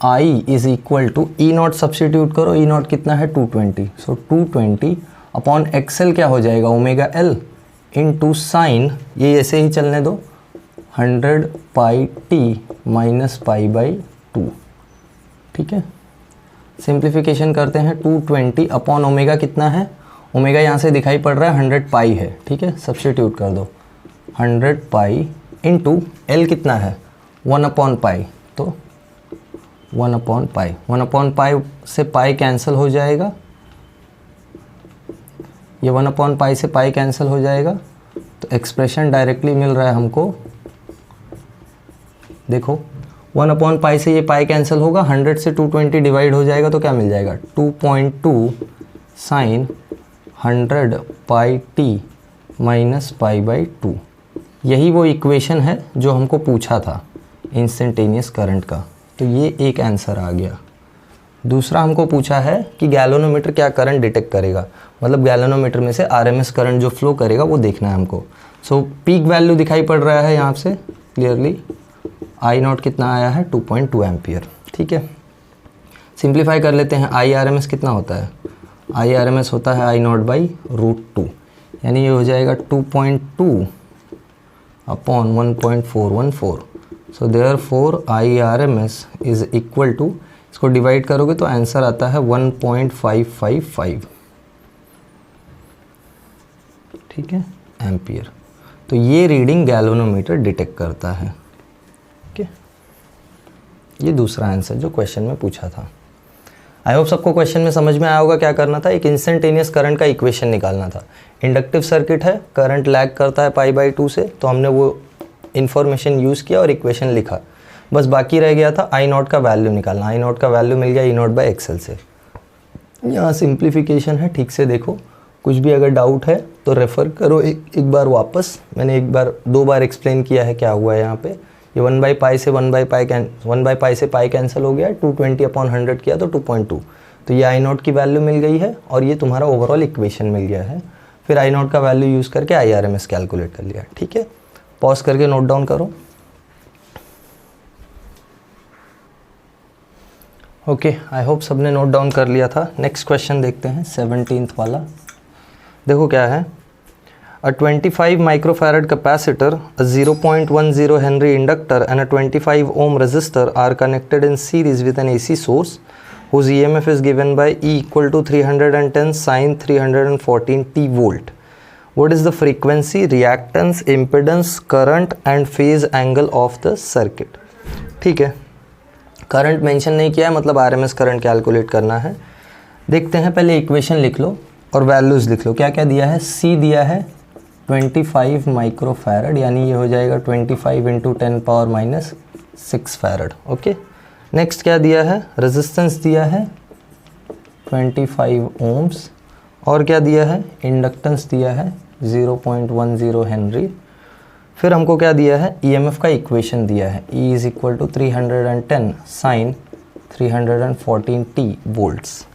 I is equal to E naught substitute करो, ई नॉट कितना है 220, सो 220 अपॉन एक्सएल क्या हो जाएगा ओमेगा एल इंटू साइन, ये ऐसे ही चलने दो, 100 pi T minus pi by 2, ठीक है। सिंप्लीफिकेशन करते हैं, 220 अपॉन ओमेगा कितना है, ओमेगा यहाँ से दिखाई पड़ रहा है 100 पाई है, ठीक है, सब्सटीट्यूट कर दो 100 पाई इंटू एल कितना है 1 अपॉन पाई, तो 1 अपॉन पाई, 1 अपॉन पाई से पाई कैंसिल हो जाएगा, ये 1 अपॉन पाई से पाई कैंसिल हो जाएगा, तो एक्सप्रेशन डायरेक्टली मिल रहा है हमको, देखो 1 अपॉन पाई से ये पाई कैंसिल होगा, 100 से 220 डिवाइड हो जाएगा तो क्या मिल जाएगा 2.2 sine 100 pi T minus pi by 2। यही वो इक्वेशन है जो हमको पूछा था इंस्टेंटेनियस करंट का, तो ये एक आंसर आ गया। दूसरा हमको पूछा है कि गैल्वेनोमीटर क्या करंट डिटेक्ट करेगा, मतलब गैल्वेनोमीटर में से आरएमएस करंट जो फ्लो करेगा वो देखना है हमको। सो पीक वैल्यू दिखाई पड़ रहा है यहाँ से क्लियरली, आई नॉट कितना आया है 2.2 एम्पियर, ठीक है। सिंप्लीफाई कर लेते हैं, आई आर एम एस कितना होता है, आई आर एम एस होता है आई नॉट बाई √2, यानी ये हो जाएगा 2.2 upon 1.414, so therefore I R M S is equal to, इसको डिवाइड करोगे तो आंसर आता है 1.555, ठीक है, एम्पियर। तो ये रीडिंग गैल्वेनोमीटर डिटेक्ट करता है, ओके। ये दूसरा आंसर जो क्वेश्चन में पूछा था। आई होप सबको क्वेश्चन में समझ में आया होगा क्या करना था, एक इंस्टेंटेनियस करंट का इक्वेशन निकालना था। इंडक्टिव सर्किट है, करंट लैग करता है पाई बाई 2 से, तो हमने वो इन्फॉर्मेशन यूज़ किया और इक्वेशन लिखा, बस बाकी रह गया था आई नॉट का वैल्यू निकालना। आई नॉट का वैल्यू मिल गया ई नॉट बाई एक्सएल से। यहाँ सिंप्लीफिकेशन है, ठीक से देखो, कुछ भी अगर डाउट है तो रेफ़र करो एक बार वापस। मैंने दो बार एक्सप्लेन किया है क्या हुआ है यहाँ पे। ये 1/π से 1/π से पाई कैंसिल हो गया, 220/100 किया तो 2.2। तो ये I0 की वैल्यू मिल गई है और ये तुम्हारा ओवरऑल इक्वेशन मिल गया है। फिर I0 का वैल्यू यूज़ करके IRMS कैलकुलेट कर लिया। ठीक है, पॉज करके नोट डाउन करो। ओके, आई होप सबने नोट डाउन कर लिया था। नेक्स्ट क्वेश्चन देखते हैं 17th वाला। देखो क्या है। A 25 microfarad capacitor, a 0.10 Henry inductor and a 25 ohm resistor are connected in series with an AC source whose EMF is given by E equal to 310 sin 314 t volt. What is the frequency, reactance, impedance, current and phase angle of the circuit? ठीक है, current mention नहीं किया है, मतलब RMS current calculate करना है। देखते हैं, पहले इक्वेशन लिख लो और वैल्यूज़ लिख लो। क्या क्या दिया है? सी दिया है 25 माइक्रोफैरड, यानी ये हो जाएगा 25 × 10⁻⁻6 फैरड। ओके, नेक्स्ट क्या दिया है? रेजिस्टेंस दिया है 25 ओम्स, और क्या दिया है? इंडक्टेंस दिया है 0.10 हेनरी। फिर हमको क्या दिया है? ईएमएफ का इक्वेशन दिया है, E is equal to 310 sine 314 t volts.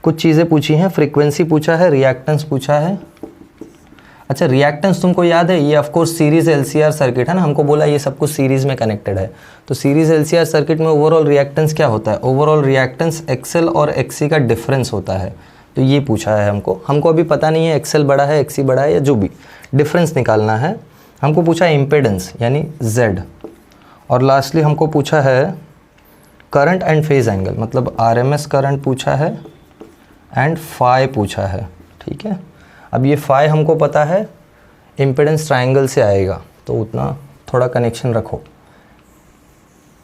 कुछ चीज़ें पूछी हैं, फ्रीक्वेंसी पूछा है, रिएक्टेंस पूछा है। अच्छा, रिएक्टेंस तुमको याद है, ये of course series LCR circuit है ना, हमको बोला ये सब कुछ सीरीज में कनेक्टेड है। तो सीरीज एलसीआर सर्किट में ओवरऑल रिएक्टेंस क्या होता है? ओवरऑल रिएक्टेंस एक्सएल और एक्सी का डिफरेंस होता है। तो ये पूछा है हमको अभी पता नहीं है एक्सएल बड़ा है एक्सी बड़ा है या जो भी, डिफरेंस निकालना है। हमको पूछा है इम्पेडेंस यानी Z, और लास्टली हमको पूछा है करंट एंड फेज एंगल, मतलब आरएमएस करंट पूछा है एंड फाई पूछा है। ठीक है, अब ये फाई हमको पता है इम्पेडेंस ट्रायंगल से आएगा, तो उतना थोड़ा कनेक्शन रखो।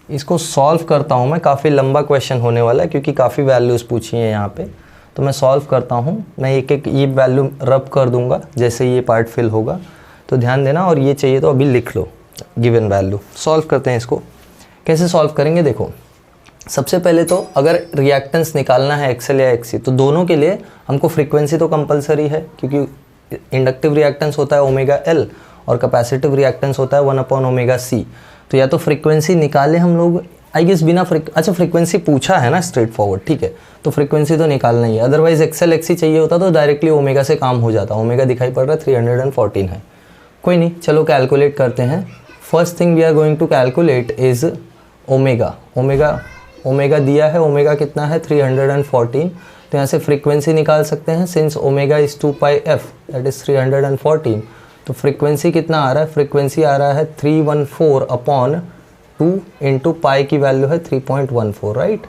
इसको सॉल्व करता हूँ मैं, काफ़ी लंबा क्वेश्चन होने वाला है क्योंकि काफ़ी वैल्यूज़ पूछी हैं यहाँ पे, तो मैं सॉल्व करता हूँ। मैं एक एक ये वैल्यू रब कर दूँगा जैसे ये पार्ट फिल होगा, तो ध्यान देना। और ये चाहिए तो अभी लिख लो गिवन वैल्यू। सॉल्व करते हैं इसको। कैसे सॉल्व करेंगे? देखो, सबसे पहले तो अगर रिएक्टेंस निकालना है एक्सएल या एक्सी, तो दोनों के लिए हमको फ्रीक्वेंसी तो कंपलसरी है, क्योंकि इंडक्टिव रिएक्टेंस होता है ओमेगा एल और कैपेसिटिव रिएक्टेंस होता है 1/ωc। तो या तो फ्रीक्वेंसी निकाले हम लोग, आई गेस बिना अच्छा फ्रीक्वेंसी पूछा है ना स्ट्रेट फॉरवर्ड, ठीक है, तो फ्रीक्वेंसी तो निकालना ही है। अदरवाइज एक्सएल एक्सी चाहिए होता तो डायरेक्टली ओमेगा से काम हो जाता। ओमेगा दिखाई पड़ रहा है 314 है, कोई नहीं, चलो कैलकुलेट करते हैं। First thing we are going to calculate is omega. Omega दिया है, ओमेगा कितना है? 314। तो यहाँ से फ्रीक्वेंसी निकाल सकते हैं, since omega is 2πf that is 314। तो फ्रीक्वेंसी कितना आ रहा है? फ्रीक्वेंसी आ रहा है 314/2 इंटू पाई की वैल्यू है 3.14, राइट।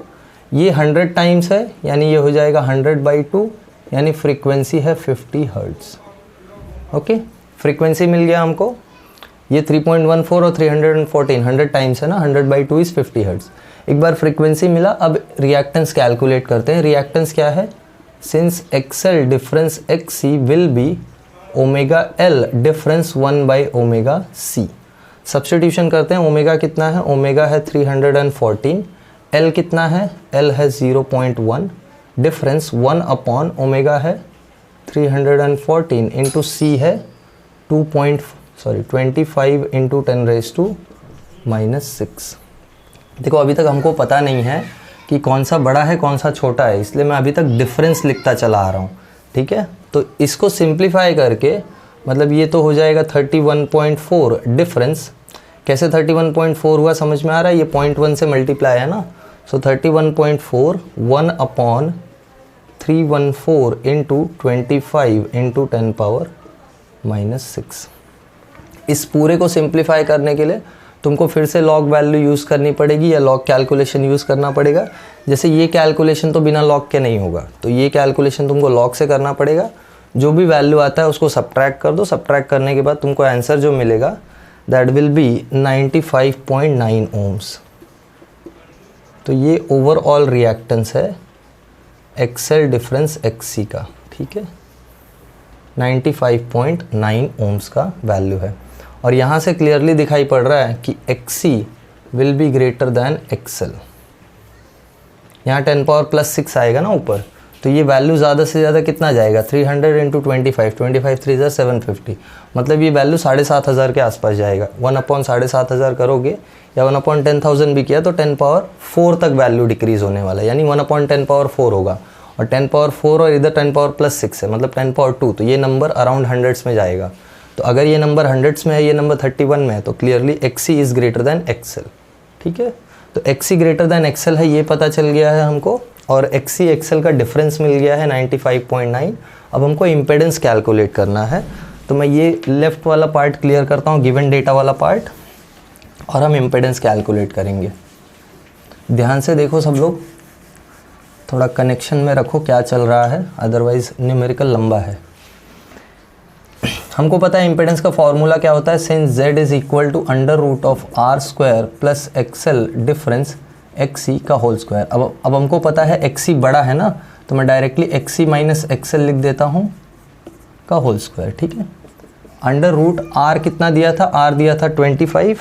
ये 100 टाइम्स है, यानी ये हो जाएगा 100/2, यानी फ्रीक्वेंसी है 50 हर्ट्ज़। ओके, फ्रीक्वेंसी मिल गया हमको। ये 3.14 और 314 100 टाइम्स है ना, 100/2 इज़ 50 हर्ट्ज़। एक बार फ्रीक्वेंसी मिला, अब रिएक्टेंस कैलकुलेट करते हैं। रिएक्टेंस क्या है? Since XL difference XC will be omega L difference 1/ωc। Substitution करते हैं। ओमेगा कितना है? ओमेगा है 314। एल कितना है? एल है 0.1, डिफरेंस 1/ओमेगा है 314 इंटू सी है 25 इंटू 10⁻⁻6। देखो, अभी तक हमको पता नहीं है कि कौन सा बड़ा है कौन सा छोटा है, इसलिए मैं अभी तक डिफरेंस लिखता चला आ रहा हूँ। ठीक है, तो इसको सिंप्लीफाई करके मतलब ये तो हो जाएगा 31.4 डिफरेंस। कैसे 31.4 हुआ समझ में आ रहा है? ये 0.1 से मल्टीप्लाई है ना, सो 31.4 1/314 इंटू 25 इंटू 10⁻⁻6। इस पूरे को सिंप्लीफाई करने के लिए तुमको फिर से लॉग वैल्यू यूज़ करनी पड़ेगी या लॉग कैलकुलेशन यूज़ करना पड़ेगा। जैसे ये कैलकुलेशन तो बिना लॉग के नहीं होगा, तो ये कैलकुलेशन तुमको लॉग से करना पड़ेगा। जो भी वैल्यू आता है उसको सब्ट्रैक्ट कर दो। सब्ट्रैक्ट करने के बाद तुमको आंसर जो मिलेगा दैट विल बी 95.9 ओम्स। तो ये ओवरऑल रिएक्टेंस है एक्सएल डिफरेंस एक्सी का। ठीक है, 95.9 ओम्स का वैल्यू है। और यहाँ से क्लियरली दिखाई पड़ रहा है कि XC will be greater than XL. यहाँ 10⁻+6 आएगा ना ऊपर, तो ये वैल्यू ज़्यादा से ज़्यादा कितना जाएगा, 300 इंटू 25, 25 3 ज़ा 750, मतलब ये वैल्यू 7500 के आसपास जाएगा। 1/7500 करोगे या 1/10,000 भी किया तो 10 पावर 4 तक वैल्यू डिक्रीज़ होने वाला है, यानी 1/10 पावर 4 होगा। और 10 पावर 4 और इधर 10 पावर प्लस 6 है, मतलब 10 पावर 2, तो ये नंबर अराउंड हंड्रेड्स में जाएगा। तो अगर ये नंबर हंड्रेड्स में है, ये नंबर 31 में है, तो clearly XC is greater than XL. ठीक है, तो एक्सी ग्रेटर दैन एक्सएल है, ये पता चल गया है हमको, और एक्सी एक्सएल का डिफरेंस मिल गया है 95.9। अब हमको इम्पेडेंस कैलकुलेट करना है, तो मैं ये लेफ्ट वाला पार्ट क्लियर करता हूँ, गिवन डेटा वाला पार्ट, और हम इम्पेडेंस कैलकुलेट करेंगे। ध्यान से देखो सब लोग, थोड़ा कनेक्शन में रखो क्या चल रहा है, अदरवाइज न्यूमेरिकल लंबा है। हमको पता है इम्पेडेंस का फॉर्मूला क्या होता है, since z is equal to √r² plus XL difference XC का होल स्क्वायर। अब हमको पता है एक्सी बड़ा है ना, तो मैं डायरेक्टली एक्सी माइनस एक्सएल लिख देता हूँ का होल स्क्वायर। ठीक है, √r कितना दिया था, r दिया था 25,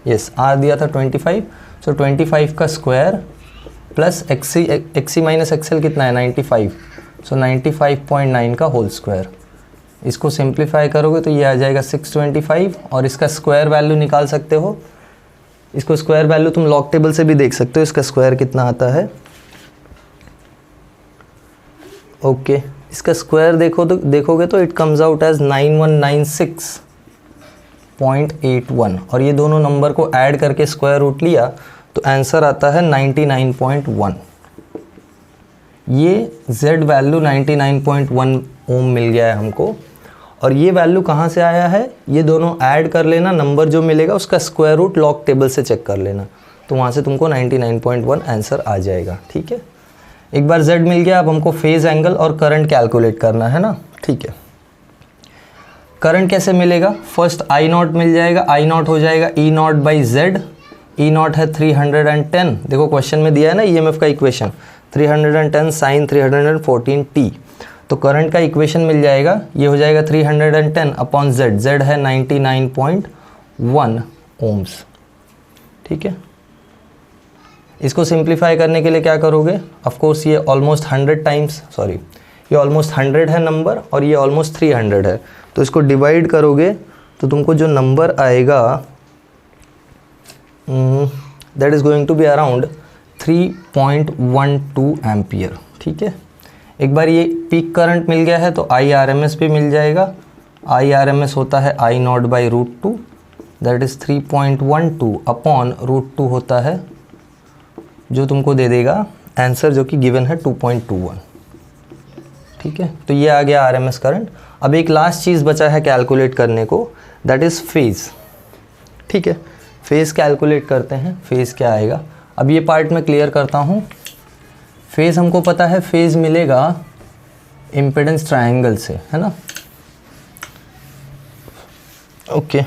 यस r दिया था 25, सो 25 का square plus XC minus XL कितना है 95, सो 95.9 का होल स्क्वायर। इसको सिंप्लीफाई करोगे तो ये आ जाएगा 625, और इसका स्क्वायर वैल्यू निकाल सकते हो। इसको स्क्वायर वैल्यू तुम लॉग टेबल से भी देख सकते हो, इसका स्क्वायर कितना आता है। ओके, इसका स्क्वायर देखोगे तो इट कम्स आउट एज 9196.81, और ये दोनों नंबर को ऐड करके स्क्वायर रूट लिया तो आंसर आता है 99.1। ये z वैल्यू 99.1 ओम मिल गया है हमको। और ये वैल्यू कहाँ से आया है, ये दोनों ऐड कर लेना, नंबर जो मिलेगा उसका स्क्वायर रूट लॉग टेबल से चेक कर लेना, तो वहाँ से तुमको 99.1 आंसर आ जाएगा। ठीक है, एक बार z मिल गया, अब हमको फेज एंगल और करंट कैलकुलेट करना है ना। ठीक है, करंट कैसे मिलेगा, फर्स्ट आई नॉट मिल जाएगा, आई नॉट हो जाएगा E naught by Z, E naught है 310, देखो क्वेश्चन में दिया है ना ईएमएफ का इक्वेशन, 310 साइन 314 t, तो करंट का इक्वेशन मिल जाएगा, ये हो जाएगा 310 अपॉन जेड, जेड है 99.1 ओम्स। ठीक है, इसको सिंप्लीफाई करने के लिए क्या करोगे, ऑफ कोर्स ये ऑलमोस्ट 100 टाइम्स, सॉरी ये ऑलमोस्ट 100 है नंबर, और ये ऑलमोस्ट 300 है, तो इसको डिवाइड करोगे तो तुमको जो नंबर आएगा that is going to be around 3.12 ampere. ठीक है, एक बार ये पीक करंट मिल गया है तो IRMS भी मिल जाएगा, IRMS होता है I not by √2, that is 3.12 upon √2 होता है जो तुमको दे देगा आंसर जो कि गिवन है 2.21। ठीक है, तो ये आ गया RMS करंट। अब एक लास्ट चीज़ बचा है कैलकुलेट करने को, दैट इज़ फेज़। ठीक है, फेज़ कैलकुलेट करते हैं, फेज़ क्या आएगा। अब ये पार्ट मैं क्लियर करता हूँ। फेज़ हमको पता है, फेज़ मिलेगा इम्पीडेंस ट्रायंगल से, है ना। ओके,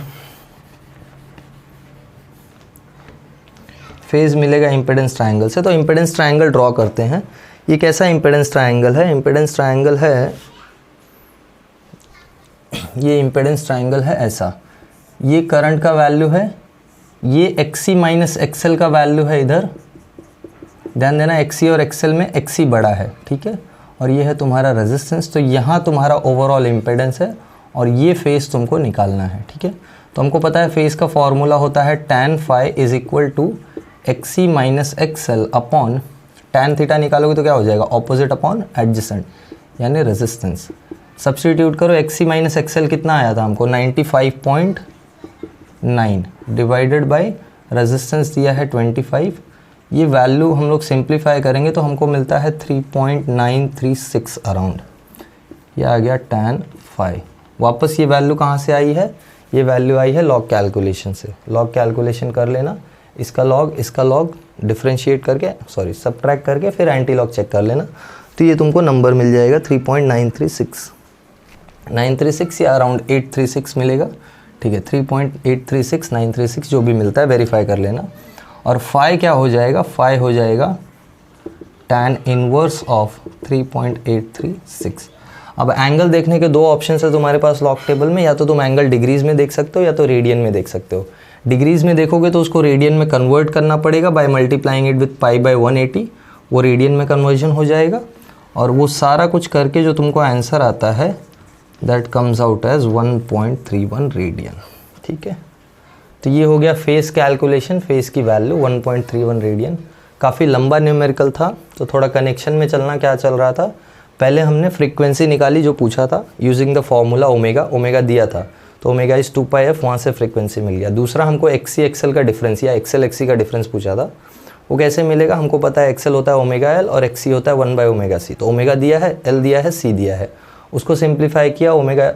फेज़ मिलेगा इम्पीडेंस ट्रायंगल से, तो इम्पीडेंस ट्रायंगल ड्रॉ करते हैं। ये कैसा इम्पीडेंस ट्रायंगल है, इम्पीडेंस ट्रायंगल है, ये इम्पीडेंस ट्रायंगल है ऐसा, ये करंट का वैल्यू है, ये एक्सी माइनस एक्सएल का वैल्यू है इधर, ध्यान देना एक्सी और एक्सएल में एक्सी बड़ा है। ठीक है, और ये है तुम्हारा रेजिस्टेंस, तो यहाँ तुम्हारा ओवरऑल इम्पीडेंस है, और ये फेज़ तुमको निकालना है। ठीक है, तो हमको पता है फेज़ का फॉर्मूला होता है tan phi is equal to XC minus XL upon tan theta, निकालोगे तो क्या हो जाएगा, ऑपोजिट अपॉन एडजेसेंट, यानी रेजिस्टेंस। सब्स्टिट्यूट करो, एक्सी माइनस एक्सएल कितना आया था हमको 95.9 डिवाइडेड बाई रेजिस्टेंस दिया है 25, ये वैल्यू हम लोग सिंप्लीफाई करेंगे तो हमको मिलता है 3.936 अराउंड, ये आ गया tan phi। वापस ये वैल्यू कहाँ से आई है, ये वैल्यू आई है लॉग कैलकुलेशन से, लॉग कैलकुलेशन कर लेना, इसका लॉग डिफ्रेंशिएट करके, सॉरी सबट्रैक्ट करके फिर एंटी लॉग चेक कर लेना, तो ये तुमको नंबर मिल जाएगा 3.936 या अराउंड 836 मिलेगा। ठीक है, 3.836 936 जो भी मिलता है वेरीफाई कर लेना। और फाई क्या हो जाएगा, फाई हो जाएगा tan इनवर्स ऑफ 3.836। अब एंगल देखने के दो ऑप्शन है तुम्हारे पास लॉग टेबल में, या तो तुम एंगल डिग्रीज में देख सकते हो या तो रेडियन में देख सकते हो। डिग्रीज में देखोगे तो उसको रेडियन में कन्वर्ट करना पड़ेगा by multiplying it with pi by 180, वो रेडियन में कन्वर्जन हो जाएगा। और वो सारा कुछ करके जो तुमको आंसर आता है that comes out as 1.31 radian. ठीक है, तो ये हो गया फेस कैलकुलेशन, फेस की वैल्यू 1.31 रेडियन। काफ़ी लंबा न्यूमेरिकल था, तो थोड़ा कनेक्शन में चलना। क्या चल रहा था, पहले हमने फ्रीक्वेंसी निकाली जो पूछा था using the formula omega, omega दिया था तो ओमेगा इज़ 2πf, वहाँ से फ्रीक्वेंसी मिल गया। दूसरा हमको एक्सी एक्सएल का डिफरेंस या एक्सएल एक्सी का डिफरेंस पूछा था, वो कैसे मिलेगा, हमको पता है एक्सएल होता है ओमेगा एल और एक्सी होता है 1/ωc। तो ओमेगा दिया है, एल दिया है, सी दिया है, उसको सिंप्लीफाई किया, ओमेगा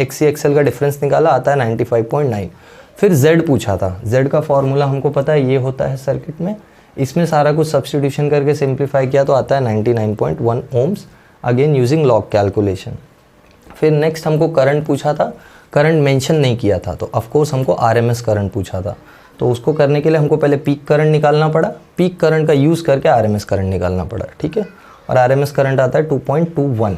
एक्सी एक्सएल का डिफरेंस निकाला, आता है 95.9। फिर z पूछा था, z का फॉर्मूला हमको पता है ये होता है सर्किट में, इसमें सारा कुछ सब्स्टिट्यूशन करके सिंप्लीफाई किया तो आता है 99.1 ohms, again using log calculation. फिर नेक्स्ट हमको करंट पूछा था, करंट मेंशन नहीं किया था, तो ऑफकोर्स हमको आरएमएस करंट पूछा था, तो उसको करने के लिए हमको पहले पीक करंट निकालना पड़ा, पीक करंट का यूज़ करके आरएमएस करंट निकालना पड़ा। ठीक है, और आरएमएस करंट आता है 2.21।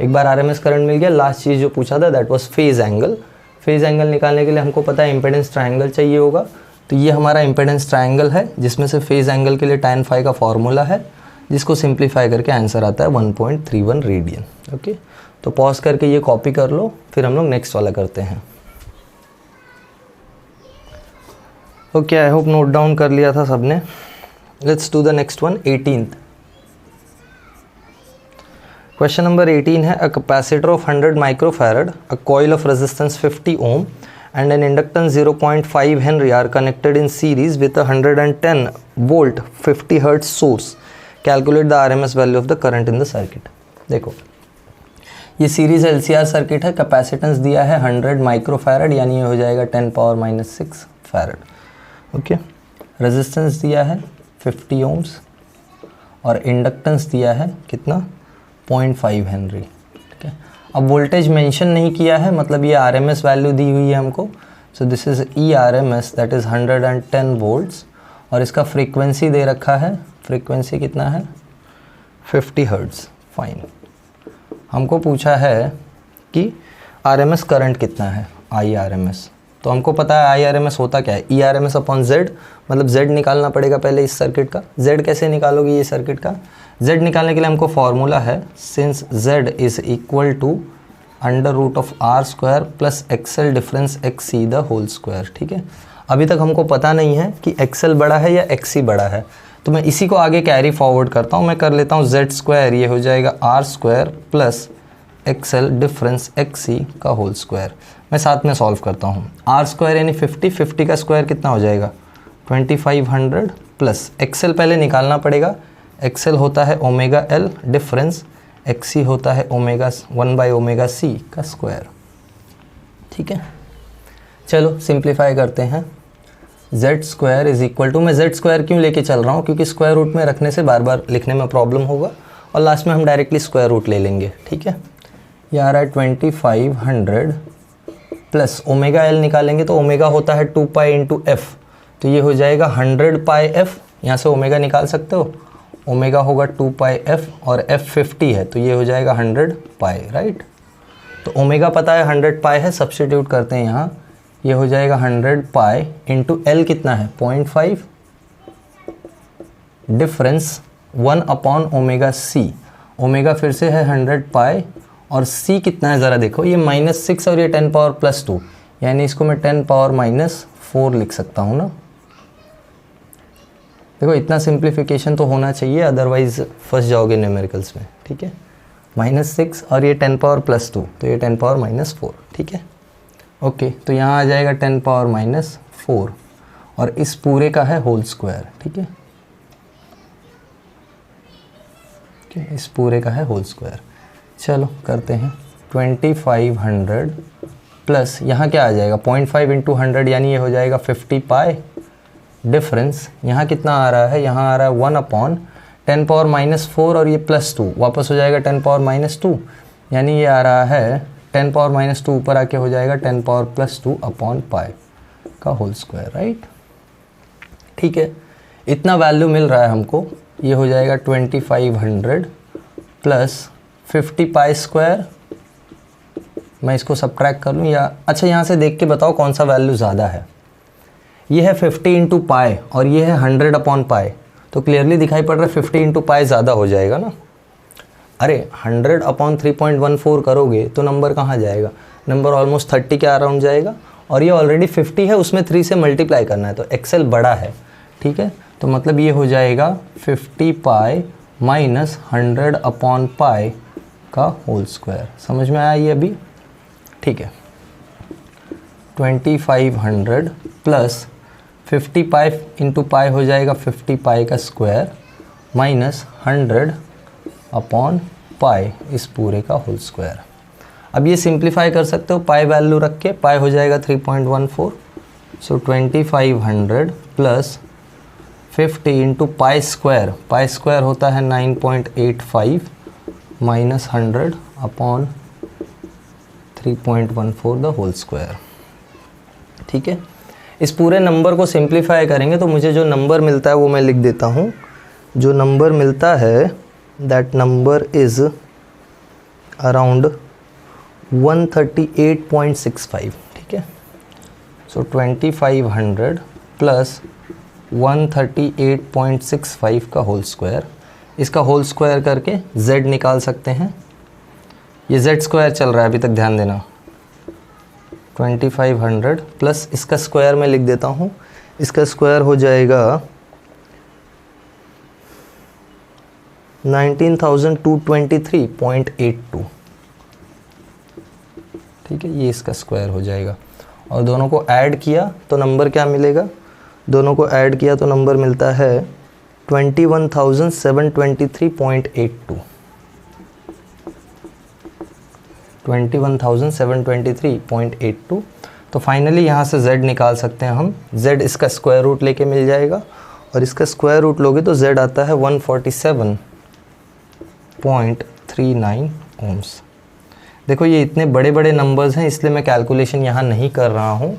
एक बार आरएमएस करंट मिल गया, लास्ट चीज़ जो पूछा था that was phase angle. Phase angle निकालने के लिए हमको पता है इम्पेडेंस ट्रायंगल चाहिए होगा, तो ये हमारा इम्पेडेंस ट्रायंगल है जिसमें से फेज एंगल के लिए tan phi का फॉर्मूला है, जिसको सिंप्लीफाई करके आंसर आता है 1.31 रेडियन। ओके, तो पॉज करके ये कॉपी कर लो, फिर हम लोग नेक्स्ट वाला करते हैं। Okay, I hope note down कर लिया था सबने। Let's do the next one, 18th question number 18 है, a capacitor of 100 microfarad, a coil of resistance 50 ohm and an inductance 0.5 Henry are connected in series with a 110 volt 50 Hz source. Calculate the RMS value of the current in the circuit. देखो, ये series LCR circuit है, capacitance दिया है 100 microfarad, यानी ये हो जाएगा 10⁻⁻6 farad. Okay, resistance दिया है 50 ओम्स और इंडक्टेंस दिया है कितना, 0.5 हेनरी। ठीक है, अब वोल्टेज मेंशन नहीं किया है, मतलब ये आरएमएस वैल्यू दी हुई है हमको, so this is ERMS that is 110 volts, और इसका फ्रीक्वेंसी दे रखा है, फ्रीक्वेंसी कितना है 50 हर्ट्ज़। फाइन, हमको पूछा है कि आरएमएस करंट कितना है, IRMS, तो हमको पता है IRMS होता क्या है, ERMS अपॉन Z, मतलब Z निकालना पड़ेगा पहले इस सर्किट का। Z कैसे निकालोगे ये सर्किट का, Z निकालने के लिए हमको फॉर्मूला है, since Z is equal to √R² plus XL difference XC the whole square. ठीक है, अभी तक हमको पता नहीं है कि XL बड़ा है या XC बड़ा है, तो मैं इसी को आगे कैरी फॉरवर्ड करता हूँ, मैं कर लेता हूँ Z², ये हो जाएगा R² plus XL difference XC का होल स्क्वायर। मैं साथ में सॉल्व करता हूँ, R² यानी 50 का स्क्वायर कितना हो जाएगा 2500 प्लस XL पहले निकालना पड़ेगा, XL होता है ओमेगा L डिफरेंस, XC होता है ओमेगा 1/ωc का स्क्वायर। ठीक है, चलो सिंप्लीफाई करते हैं। Z² इज इक्वल टू, मैं Z² क्यों लेके चल रहा हूँ, क्योंकि स्क्वायर रूट में रखने से बार बार लिखने में प्रॉब्लम होगा और लास्ट में हम डायरेक्टली स्क्वायर रूट ले लेंगे। ठीक है, ये आ रहा है 2500 प्लस ओमेगा L निकालेंगे तो ओमेगा होता है 2π × f, तो ये हो जाएगा 100πf, यहाँ से ओमेगा निकाल सकते हो, ओमेगा होगा 2πf और f 50 है तो ये हो जाएगा 100π, राइट। तो ओमेगा पता है 100π है, सब्स्टिट्यूट करते हैं यहाँ, ये हो जाएगा 100π × L कितना है 0.5 डिफरेंस 1/ωc, ओमेगा फिर से है 100π और c कितना है ज़रा देखो, ये -6 और ये 10⁻+2, यानी इसको मैं 10⁻⁻4 लिख सकता हूँ ना। देखो इतना सिंप्लीफिकेशन तो होना चाहिए, अदरवाइज फंस जाओगे न्यूमेरिकल्स में। ठीक है, -6 और ये 10⁻+2, तो ये 10⁻⁻4। ठीक है, ओके, तो यहाँ आ जाएगा 10⁻⁻4 और इस पूरे का है होल स्क्वायर। ठीक है, इस पूरे का है होल स्क्वायर। चलो करते हैं, 2500 प्लस यहाँ क्या आ जाएगा 0.5 × 100, यानी ये हो जाएगा 50π डिफरेंस, यहाँ कितना आ रहा है, यहाँ आ रहा है 1/10⁻⁻4 और ये +2 वापस हो जाएगा 10⁻⁻2, यानी ये आ रहा है 10⁻⁻2 ऊपर आके हो जाएगा 10⁻+2/π का होल स्क्वायर, राइट। ठीक है, इतना वैल्यू मिल रहा है हमको, ये हो जाएगा 2500 प्लस 50π², मैं इसको सब्ट्रैक्ट कर लूँ या अच्छा यहाँ से देख के बताओ कौन सा वैल्यू ज़्यादा है, ये है 50 × π और ये है 100/π, तो क्लियरली दिखाई पड़ रहा है 50 × π ज़्यादा हो जाएगा ना। अरे 100/3.14 करोगे तो नंबर कहाँ जाएगा, नंबर ऑलमोस्ट 30 के अराउंड जाएगा, और ये ऑलरेडी 50 है, उसमें 3 से मल्टीप्लाई करना है, तो एक्सेल बड़ा है, ठीक है। तो मतलब ये हो जाएगा 50 पाई माइनस 100/पाई का होल स्क्वायर। समझ में आया ये अभी, ठीक है। 2500 प्लस 50 पाई इंटू पाई हो जाएगा 50 पाई का स्क्वायर माइनस 100/पाई इस पूरे का होल स्क्वायर। अब ये सिंप्लीफाई कर सकते हो, पाई वैल्यू रख के, पाई हो जाएगा 3.14, सो 2500 प्लस 50 इंटू पाई स्क्वायर होता है 9.85 माइनस 100/3.14 द होल स्क्वायर, ठीक है। इस पूरे नंबर को सिंप्लीफाई करेंगे तो मुझे जो नंबर मिलता है वो मैं लिख देता हूँ। जो नंबर मिलता है दैट नंबर इज़ अराउंड 138.65, ठीक है। सो 2500 प्लस 138.65 का होल स्क्वायर, इसका होल स्क्वायर करके z निकाल सकते हैं। ये z स्क्वायर चल रहा है अभी तक, ध्यान देना। 2500 प्लस इसका स्क्वायर मैं लिख देता हूँ, इसका स्क्वायर हो जाएगा 19,223.82, ठीक है। ये इसका स्क्वायर हो जाएगा, और दोनों को ऐड किया तो नंबर क्या मिलेगा, दोनों को ऐड किया तो नंबर मिलता है 21,723.82, 21,723.82। तो फाइनली यहाँ से z निकाल सकते हैं हम, z इसका स्क्वायर रूट लेके मिल जाएगा, और इसका स्क्वायर रूट लोगे तो z आता है 147.39 ओम्स। देखो ये इतने बड़े बड़े नंबर्स हैं, इसलिए मैं कैलकुलेशन यहाँ नहीं कर रहा हूँ।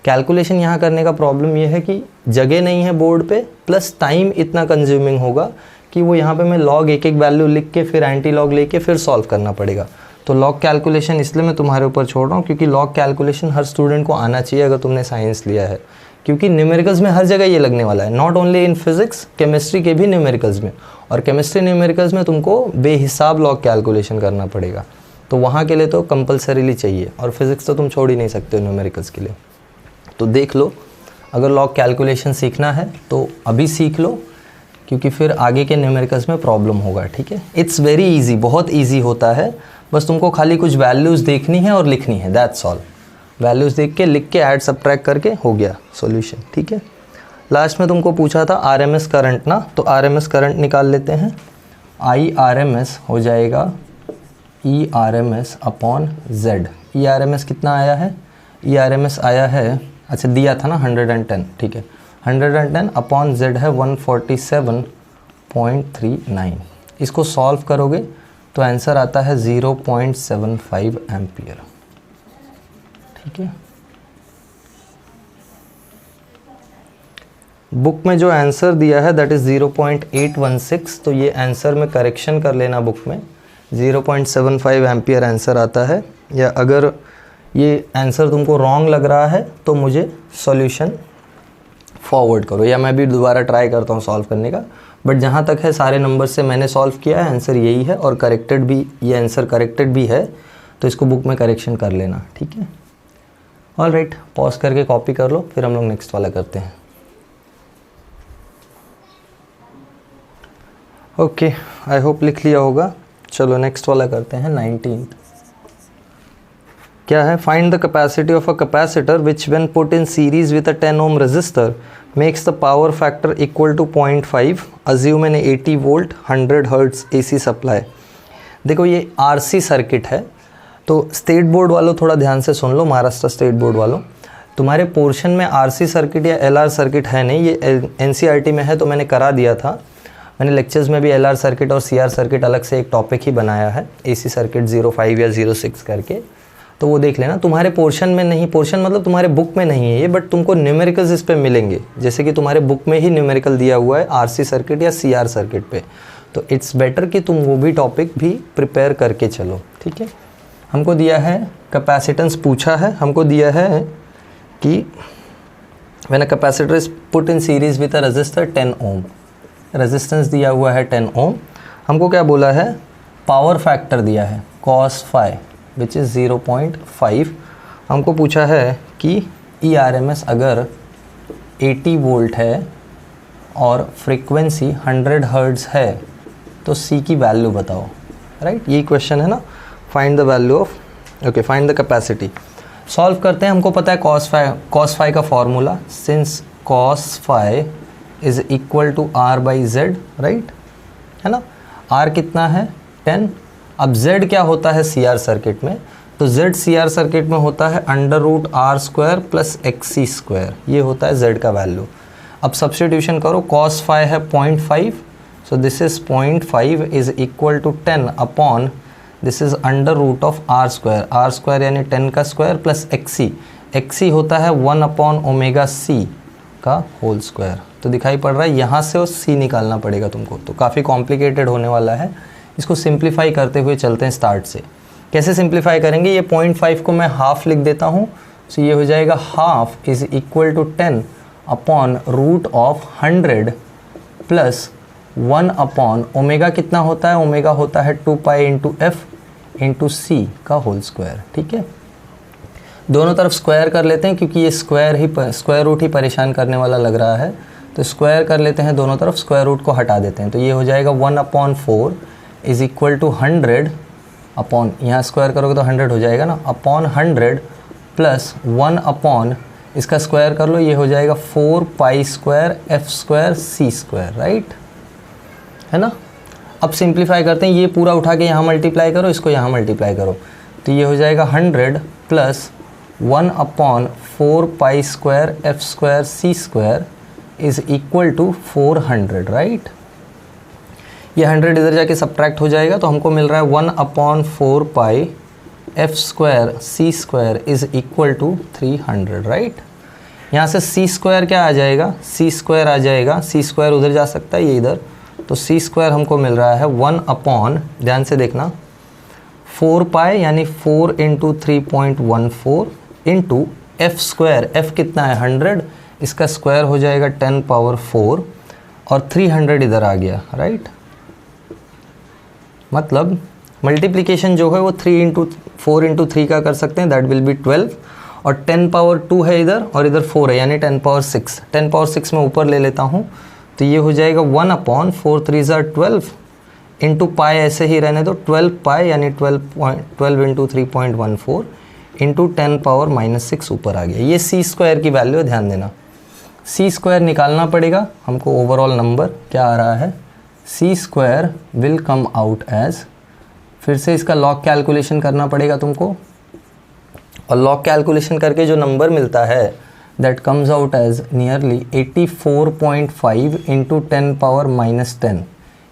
कैलकुलेशन यहाँ करने का प्रॉब्लम ये है कि जगह नहीं है बोर्ड पे, प्लस टाइम इतना कंज्यूमिंग होगा कि वो यहाँ पे मैं लॉग एक एक वैल्यू लिख के फिर एंटी लॉग लेके फिर सॉल्व करना पड़ेगा। तो लॉग कैलकुलेशन इसलिए मैं तुम्हारे ऊपर छोड़ रहा हूँ क्योंकि लॉग कैलकुलेशन हर स्टूडेंट को आना चाहिए अगर तुमने साइंस लिया है, क्योंकि न्यूमेरिकल्स में हर जगह ये लगने वाला है, not only in physics, chemistry के भी न्यूमेरिकल्स में, और केमिस्ट्री न्यूमेरिकल्स में तुमको बेहिसाब लॉग कैलकुलेशन करना पड़ेगा, तो वहाँ के लिए तो कंपलसरीली चाहिए, और फिजिक्स तो तुम छोड़ ही नहीं सकते हो न्यूमेरिकल्स के लिए। तो देख लो, अगर लॉग कैलकुलेशन सीखना है तो अभी सीख लो, क्योंकि फिर आगे के न्यूमेरिकल्स में प्रॉब्लम होगा, ठीक है। इट्स वेरी ईजी, बहुत ईजी होता है, बस तुमको खाली कुछ वैल्यूज़ देखनी है और लिखनी है, दैट्स ऑल। वैल्यूज़ देख के लिख के ऐड सब्ट्रैक्ट करके हो गया सॉल्यूशन, ठीक है। लास्ट में तुमको पूछा था आरएमएस करंट ना, तो आरएमएस करंट निकाल लेते हैं। आई आरएमएस हो जाएगा ई आरएमएस अपॉन जेड। ई आरएमएस कितना आया है, ई आरएमएस आया है, अच्छा दिया था ना 110, ठीक है, 110 अपॉन जेड है 147.39। इसको सॉल्व करोगे तो आंसर आता है 0.75 एम्पियर, ठीक है। बुक में जो आंसर दिया है दैट इज़ 0.816, तो ये आंसर में करेक्शन कर लेना, बुक में 0.75 एम्पियर आंसर आता है। या अगर ये आंसर तुमको रॉन्ग लग रहा है तो मुझे सॉल्यूशन फॉरवर्ड करो, या मैं भी दोबारा ट्राई करता हूँ सॉल्व करने का, बट जहाँ तक है सारे नंबर से मैंने सॉल्व किया है, आंसर यही है, और करेक्टेड भी, ये आंसर करेक्टेड भी है, तो इसको बुक में करेक्शन कर लेना, ठीक है। ऑल राइट, पॉज करके कॉपी कर लो, फिर हम लोग नेक्स्ट वाला करते हैं। ओके, आई होप लिख लिया होगा। चलो नेक्स्ट वाला करते हैं। 19 क्या है, find the capacity of a capacitor which when put in series with a 10 ohm resistor makes the power factor equal to 0.5, assume an 80 volt 100 hertz AC supply. देखो ये RC सर्किट है, तो स्टेट बोर्ड वालों थोड़ा ध्यान से सुन लो, Maharashtra state board वालों, तुम्हारे पोर्शन में RC सर्किट या LR सर्किट है नहीं, ये NCERT में है, तो मैंने करा दिया था। मैंने लेक्चर्स में भी LR सर्किट और CR सर्किट अलग से एक टॉपिक ही बनाया है, AC सर्किट 05 या 06 करके, तो वो देख लेना। तुम्हारे पोर्शन में नहीं, पोर्शन मतलब तुम्हारे बुक में नहीं है ये, बट तुमको न्यूमेरिकल्स इस पे मिलेंगे, जैसे कि तुम्हारे बुक में ही न्यूमेरिकल दिया हुआ है RC सर्किट या CR सर्किट पे, तो इट्स बेटर कि तुम वो भी टॉपिक भी प्रिपेयर करके चलो, ठीक है। हमको दिया है कैपेसिटेंस, पूछा है हमको दिया है कि when a capacitor is put in series with a resistor 10 ohm, resistance दिया हुआ है 10 ओम। हमको क्या बोला है, पावर फैक्टर दिया है cos फाई विच इज़ 0.5। हमको पूछा है कि ERMS अगर 80 वोल्ट है और फ्रीक्वेंसी 100 हर्ट्ज़ है तो C की वैल्यू बताओ, राइट। यही क्वेश्चन है ना, find the value of, okay, find the capacity. Solve करते हैं। हमको पता है cos फाई का फॉर्मूला, since cos phi is equal to R by Z, right, है ना। R कितना है 10। अब Z क्या होता है CR सर्किट में, तो Z CR सर्किट में होता है √R² प्लस XC², ये होता है Z का वैल्यू। अब सब्स्टिट्यूशन करो, cos फाई है 0.5, so this is 0.5 is equal to 10 upon this is √R², यानी 10 का स्क्वायर प्लस XC होता है 1/ωc का होल स्क्वायर। तो दिखाई पड़ रहा है, यहाँ से और C निकालना पड़ेगा तुमको, तो काफ़ी कॉम्प्लिकेटेड होने वाला है। इसको सिंप्लीफाई करते हुए चलते हैं स्टार्ट से। कैसे सिंप्लीफाई करेंगे, ये 0.5 को मैं हाफ लिख देता हूँ, सो ये हो जाएगा half is equal to 10 upon √100 plus 1/ओमेगा कितना होता है, ओमेगा होता है 2π इंटू एफ इंटू सी का होल स्क्वायर, ठीक है। दोनों तरफ स्क्वायर कर लेते हैं क्योंकि ये स्क्वायर रूट ही परेशान करने वाला लग रहा है, तो स्क्वायर कर लेते हैं दोनों तरफ, स्क्वायर रूट को हटा देते हैं। तो ये हो जाएगा 1/4 इज इक्वल टू 100 अपॉन, यहाँ स्क्वायर करोगे तो 100 हो जाएगा ना, अपॉन 100 प्लस 1/, इसका स्क्वायर कर लो, ये हो जाएगा 4π² f² c², राइट, है ना। अब सिंप्लीफाई करते हैं, ये पूरा उठा के यहाँ मल्टीप्लाई करो, इसको यहाँ मल्टीप्लाई करो, तो ये हो जाएगा 100 plus 1/4π² f² c² is equal to 400, right. ये 100 इधर जाके सब्ट्रैक्ट हो जाएगा, तो हमको मिल रहा है 1/4π f² c² is equal to 300, right. यहाँ से c² क्या आ जाएगा, c² आ जाएगा, c² उधर जा सकता है, ये इधर, तो c² हमको मिल रहा है 1/, ध्यान से देखना, 4π यानी 4 इंटू 3.14 इंटू f², f कितना है 100, इसका स्क्वायर हो जाएगा 10⁴ और 300 इधर आ गया, राइट। मतलब मल्टीप्लिकेशन जो है वो 4 इंटू 3 का कर सकते हैं, दैट विल बी 12, और 10⁻2 है इधर और इधर 4 है यानी 10⁻6, 10⁻6 में ऊपर ले लेता हूँ, तो ये हो जाएगा 1/4 3 12 इंटू पाई, ऐसे ही रहने दो, 12π यानी 12 इंटू 3.14 इंटू 10⁻⁻6 ऊपर आ गया। ये c² की वैल्यू है, ध्यान देना। c² निकालना पड़ेगा हमको, ओवरऑल नंबर क्या आ रहा है, c² will come out as, फिर से इसका लॉग कैलकुलेशन करना पड़ेगा तुमको, और लॉग कैलकुलेशन करके जो नंबर मिलता है that comes out as nearly 84.5 into 10⁻⁻10,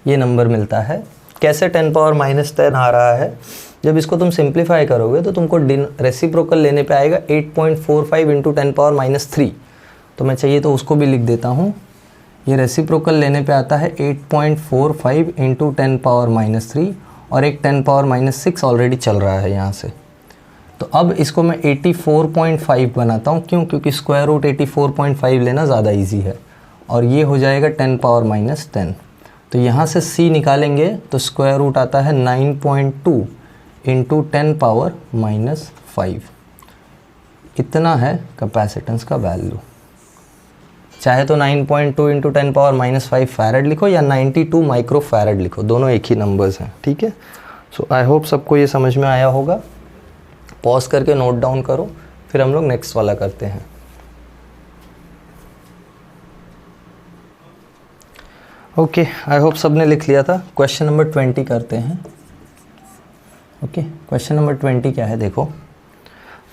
ये नंबर मिलता है। कैसे 10⁻⁻10 आ रहा है, जब इसको तुम सिंप्लीफाई करोगे तो तुमको रेसिप्रोकल लेने पे आएगा 8.45 इंटू 10⁻⁻3, तो मैं चाहिए तो उसको भी लिख देता हूँ। ये रेसिप्रोकल लेने पे आता है 8.45 इंटू 10⁻⁻3 और एक 10⁻⁻6 ऑलरेडी चल रहा है यहाँ से, तो अब इसको मैं 84.5 बनाता हूँ, क्यों, क्योंकि स्क्वायर रूट 84.5 लेना ज़्यादा इजी है, और ये हो जाएगा 10⁻⁻10। तो यहाँ से c निकालेंगे तो स्क्वायर रूट आता है 9.2 इंटू 10⁻⁻5, इतना है कैपेसिटेंस का वैल्यू। चाहे तो 9.2 इंटू 10⁻⁻5 फैरेड लिखो या 92 माइक्रो फैरेड लिखो, दोनों एक ही नंबर्स हैं, ठीक है। सो आई होप सबको ये समझ में आया होगा। पॉज करके नोट डाउन करो, फिर हम लोग नेक्स्ट वाला करते हैं। ओके, आई होप सबने लिख लिया था। क्वेश्चन नंबर 20 करते हैं। ओके, क्वेश्चन नंबर 20 क्या है, देखो,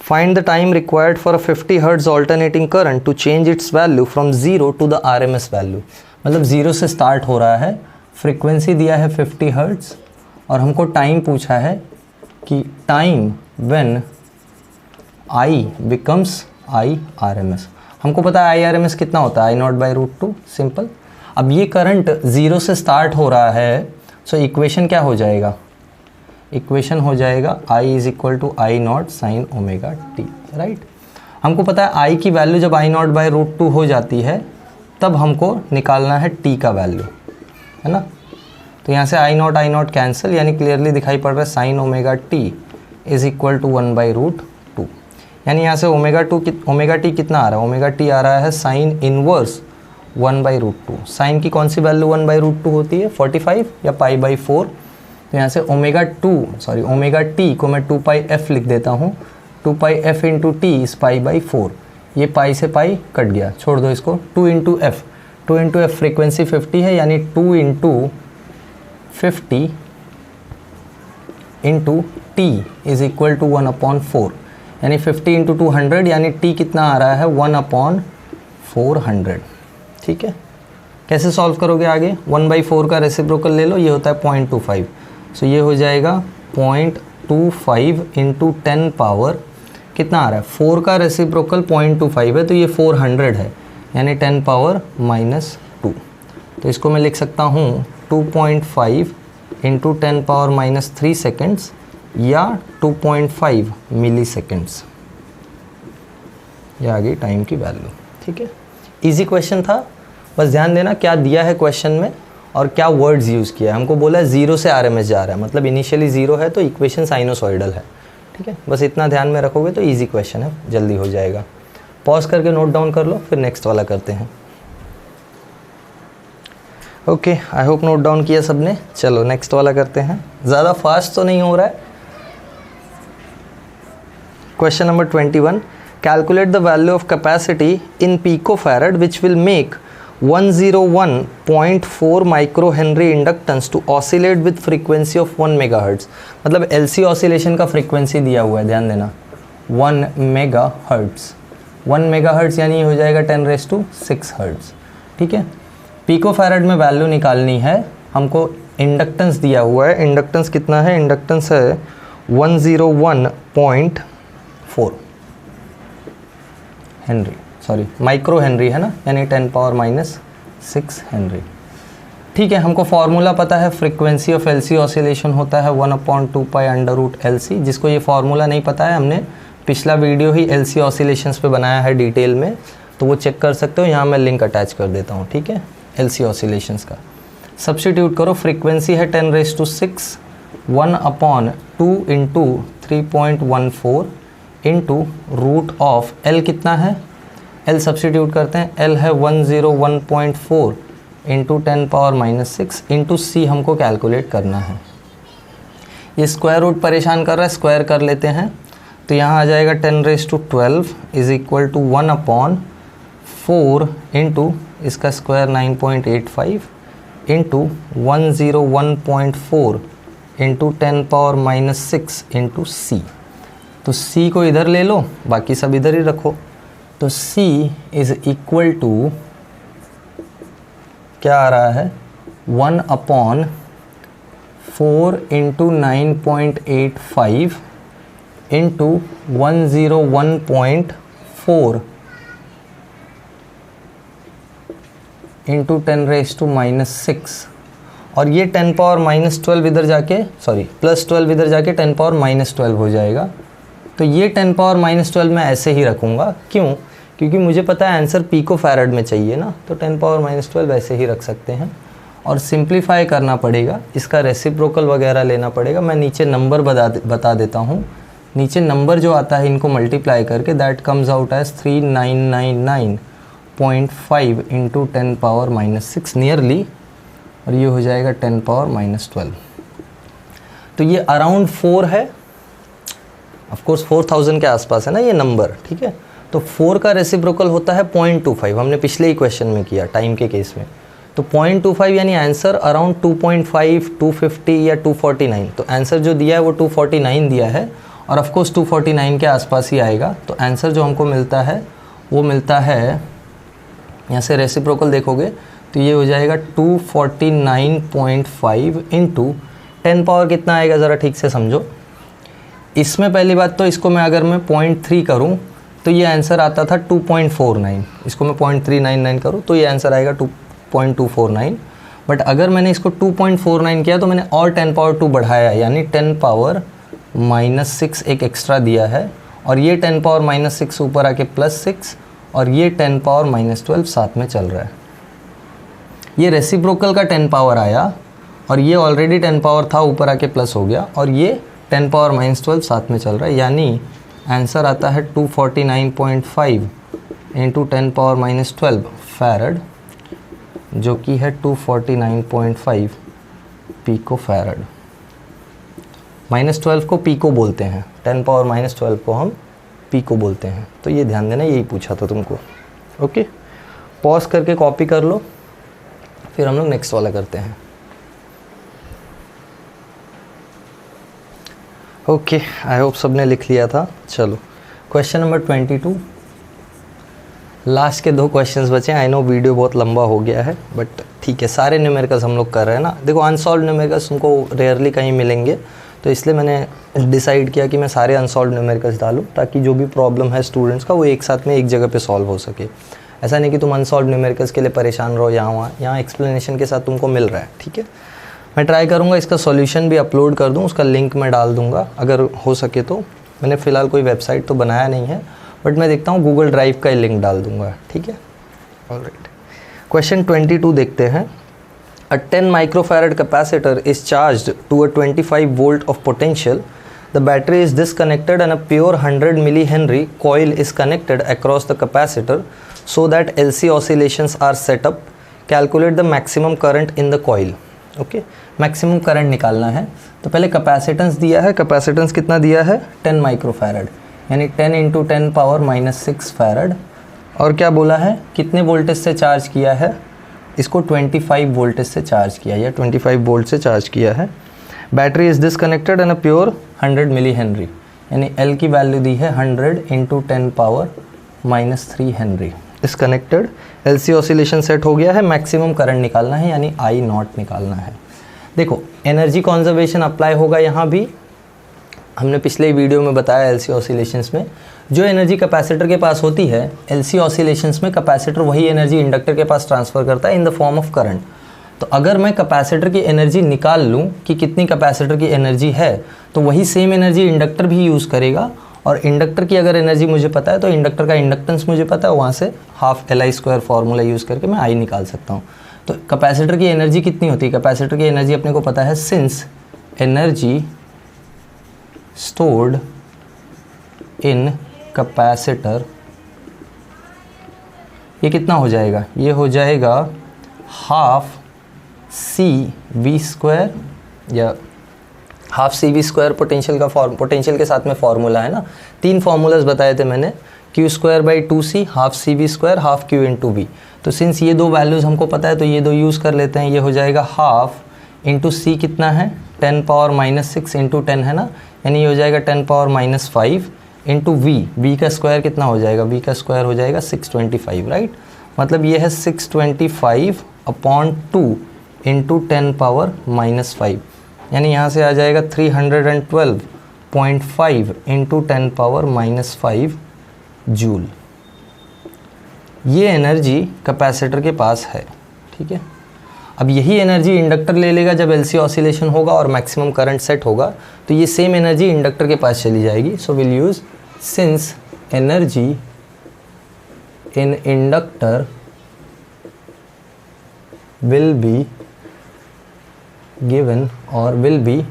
find the time required for a 50 hertz alternating current to change its value from 0 to the RMS value. मतलब 0 से स्टार्ट हो रहा है, फ्रीक्वेंसी दिया है 50 हर्ट्ज और हमको टाइम पूछा है कि time when I becomes IRMS। हमको पता है IRMS कितना होता है, I0/√2, सिंपल। अब ये करंट 0 से स्टार्ट हो रहा है, सो इक्वेशन क्या हो जाएगा, इक्वेशन हो जाएगा I = I0 sin ωt, right. हमको पता है I की वैल्यू जब I0/√2 हो जाती है तब हमको निकालना है T का वैल्यू, है ना। तो यहाँ से आई नॉट कैंसिल, यानी क्लियरली दिखाई पड़ रहा है sine omega t is equal to 1/√2। यानी यहाँ से ओमेगा टी कितना आ रहा है, ओमेगा टी आ रहा है साइन इनवर्स 1/√2। साइन की कौन सी वैल्यू 1/√2 होती है, 45 या π/4। तो यहाँ से ओमेगा टी को मैं 2πf लिख देता हूँ, 2πf इंटू टी इस π/4। ये पाई से पाई कट गया, छोड़ दो इसको। 2 इंटू एफ फ्रीक्वेंसी 50 है, यानी 2 into 50 into t is equal to 1/4, यानी 50 इंटू 200, यानी टी कितना आ रहा है 1/400। ठीक है, कैसे सॉल्व करोगे आगे, 1/4 का रेसिप्रोकल ले लो, ये होता है 0.25। सो ये हो जाएगा 0.25 इंटू 10 पावर कितना आ रहा है, 4 का रेसिप्रोकल 0.25 है, तो ये 400 है, यानी 10 पावर -2। तो इसको मैं लिख सकता हूँ 2.5 इंटू 10 पावर -3 सेकेंड्स या 2.5 मिली सेकेंड्स। ये आ गई टाइम की वैल्यू। ठीक है, इजी क्वेश्चन था, बस ध्यान देना क्या दिया है क्वेश्चन में और क्या वर्ड्स यूज़ किया है। हमको बोला है 0 से RMS जा रहा है, मतलब इनिशियली 0 है तो इक्वेशन साइनोसॉइडल है। ठीक है, बस इतना ध्यान में रखोगे तो इजी क्वेश्चन है, जल्दी हो जाएगा। पॉज करके नोट डाउन कर लो, फिर नेक्स्ट वाला करते हैं। Okay, I hope note down किया सबने। चलो नेक्स्ट वाला करते हैं, ज़्यादा फास्ट तो नहीं हो रहा है। Question number 21, calculate the value of capacity in picofarad which will make 101.4 micro henry inductance to oscillate with frequency of 1 megahertz. मतलब LC ऑसिलेशन का फ्रीक्वेंसी दिया हुआ है, ध्यान देना 1 मेगाहर्ट्ज़। 1 मेगाहर्ट्ज़ यानी हो जाएगा 10⁶ हर्ट्ज़। ठीक है, पिकोफैरड में वैल्यू निकालनी है हमको। इंडक्टेंस दिया हुआ है, इंडक्टेंस कितना है, इंडक्टेंस है 101.4 हेनरी, सॉरी माइक्रो हेनरी है ना, यानी 10 पावर -6 हेनरी। ठीक है, हमको फॉर्मूला पता है, फ्रीक्वेंसी ऑफ LC ऑसिलेशन होता है 1/2π√LC। जिसको ये फॉर्मूला नहीं पता है, हमने पिछला वीडियो ही LC ऑसिलेशंस पे बनाया है डिटेल में, तो वो चेक कर सकते हो। यहाँ मैं लिंक अटैच कर देता हूँ। ठीक है, LC ऑसिलेशंस का सब्स्टिट्यूट करो। फ्रीक्वेंसी है 10⁶, 1/2 into 3.14 into root of L कितना है, L सब्स्टिट्यूट करते हैं, L है 101.4 इंटू 10 पावर -6 इंटू C हमको कैलकुलेट करना है। ये स्क्वायर रूट परेशान कर रहा है, स्क्वायर कर लेते हैं। तो यहाँ आ जाएगा 10⁻12 इज इक्वल टू 1/4 इंटू इसका square 9.85 into 101.4 into 10 power -6 into C। तो C को इधर ले लो, बाकी सब इधर ही रखो। तो C इज इक्वल टू क्या आ रहा है, 1/4 इंटू 9.85 इंटू 101.4 इंटू 10⁻6, और ये 10 पावर -12 इधर जाके, सॉरी +12 इधर जाके 10 पावर -12 हो जाएगा। तो ये 10 पावर -12 मैं ऐसे ही रखूँगा, क्यों, क्योंकि मुझे पता है आंसर पिकोफैरड में चाहिए ना, तो 10 पावर -12 ऐसे ही रख सकते हैं। और सिंप्लीफाई करना पड़ेगा, इसका रेसिप्रोकल वगैरह लेना पड़ेगा। मैं नीचे नंबर बता देता हूँ। नीचे नंबर जो आता है इनको मल्टीप्लाई करके that comes out as 3999.5 into 10 power -6 nearly, और ये हो जाएगा 10 पावर -12। तो ये अराउंड 4 है, ऑफकोर्स 4000 के आसपास है ना ये नंबर। ठीक है, तो 4 का रेसिप्रोकल होता है 0.25, हमने पिछले ही क्वेश्चन में किया टाइम के केस में। तो 0.25 यानी आंसर अराउंड 2.5, 250 या 249। तो आंसर जो दिया है वो 249 दिया है, और ऑफकोर्स 249 के आसपास ही आएगा। तो आंसर जो हमको मिलता है वो मिलता है, यहाँ से रेसिप्रोकल देखोगे तो ये हो जाएगा 249.5 इंटू 10 पावर कितना आएगा, ज़रा ठीक से समझो। इसमें पहली बात तो इसको मैं अगर मैं 0.3 करूँ तो ये आंसर आता था 2.49, इसको मैं 0.399 करूँ तो ये आंसर आएगा 2.249। बट अगर मैंने इसको 2.49 किया तो मैंने और 10 पावर 2 बढ़ाया, यानी 10 पावर -6 एक एक्स्ट्रा दिया है, और ये 10 पावर -6 ऊपर आके +6, और ये 10 पावर -12 साथ में चल रहा है। ये रेसिप्रोकल का 10 पावर आया, और ये ऑलरेडी 10 पावर था, ऊपर आके प्लस हो गया, और ये 10 पावर माइनस 12 साथ में चल रहा है, यानी आंसर आता है 249.5 इंटू 10 पावर माइनस 12 फैरड, जो कि है 249.5 पीको फैरड। -12 को पीको बोलते हैं, 10 पावर माइनस 12 को हम पीको बोलते हैं। तो ये ध्यान देना, यही पूछा था तुमको। ओके, पॉज करके कॉपी कर लो, फिर हम लोग नेक्स्ट वाला करते हैं। ओके, आई होप सबने लिख लिया था। चलो क्वेश्चन नंबर 22, लास्ट के 2 क्वेश्चंस बचे हैं। आई नो वीडियो बहुत लंबा हो गया है, बट ठीक है, सारे न्यूमेरिकल्स हम लोग कर रहे हैं ना। देखो अनसॉल्व न्यूमेरिकल्स तुमको रेयरली कहीं मिलेंगे, तो इसलिए मैंने डिसाइड किया कि मैं सारे अनसॉल्व न्यूमेरिकल्स डालूं, ताकि जो भी प्रॉब्लम है स्टूडेंट्स का वो एक साथ में एक जगह पे सॉल्व हो सके। ऐसा नहीं कि तुम अनसॉल्व न्यूमेरिकल्स के लिए परेशान रहो यहाँ वहाँ, यहाँ एक्सप्लेनेशन के साथ तुमको मिल रहा है। ठीक है, मैं ट्राई करूँगा इसका सॉल्यूशन भी अपलोड कर दूँ, उसका लिंक मैं डाल दूँगा अगर हो सके तो। मैंने फ़िलहाल कोई वेबसाइट तो बनाया नहीं है, बट मैं देखता हूँ गूगल ड्राइव का ही लिंक डाल दूँगा। ठीक है, ऑलराइट। क्वेश्चन 22 देखते हैं। A 10 microfarad capacitor is charged to a 25 volt of potential. The battery is disconnected and a pure 100 millihenry coil is connected across the capacitor so that LC oscillations are set up. Calculate the maximum current in the coil. Okay, maximum current निकालना है। तो पहले capacitance दिया है, capacitance कितना दिया है 10 microfarad, यानी 10 इंटू 10 पावर माइनस 6 फैरड। और क्या बोला है, कितने वोल्टेज से चार्ज किया है इसको, 25 वोल्टेज से चार्ज किया या 25 वोल्ट से चार्ज किया है। Battery is disconnected and a pure 100 milli henry, यानी L की वैल्यू दी है 100 into 10 power minus 3 henry. Disconnected, LC oscillation set हो गया है, मैक्सिमम करंट निकालना है, यानी I नॉट निकालना है। देखो एनर्जी कॉन्जर्वेशन अप्लाई होगा यहाँ भी, हमने पिछले वीडियो में बताया LC ऑसिलेशंस में जो एनर्जी कैपेसिटर के पास होती है, LC ऑसिलेशंस में कैपेसिटर वही एनर्जी इंडक्टर के पास ट्रांसफ़र करता है in the form of current. तो अगर मैं कैपेसिटर की एनर्जी निकाल लूँ कि कितनी कैपेसिटर की एनर्जी है, तो वही सेम एनर्जी इंडक्टर भी यूज़ करेगा, और इंडक्टर की अगर एनर्जी मुझे पता है तो इंडक्टर का इंडक्टेंस मुझे पता है, वहाँ से हाफ LI² फार्मूला यूज़ करके मैं I निकाल सकता हूँ। तो कैपेसिटर की एनर्जी कितनी होती है, कैपेसिटर की एनर्जी अपने को पता है, since energy stored in capacitor, ये कितना हो जाएगा, ये हो जाएगा हाफ CV² या हाफ CV² पोटेंशियल का पोटेंशियल के साथ में फार्मूला है ना। 3 फार्मूलाज बताए थे मैंने, Q²/2C, half CV², half Q into V। तो सिंस ये 2 वैल्यूज़ हमको पता है तो ये 2 यूज़ कर लेते हैं। ये हो जाएगा हाफ इंटू C कितना है 10 पावर माइनस 6 इंटू 10 है ना, यानी ये हो जाएगा 10 पावर माइनस 5 इंटू V का स्क्वायर कितना हो जाएगा, V का स्क्वायर हो जाएगा 625, राइट। मतलब ये है 625/2 इंटू 10 पावर माइनस 5, यानी यहाँ से आ जाएगा 312.5 इंटू 10 पावर माइनस 5 जूल। ये एनर्जी कैपेसिटर के पास है, ठीक है। अब यही एनर्जी इंडक्टर ले लेगा जब LC ऑसिलेशन होगा और मैक्सिमम करंट सेट होगा, तो ये सेम एनर्जी इंडक्टर के पास चली जाएगी। So will use since energy in inductor will be given or will be,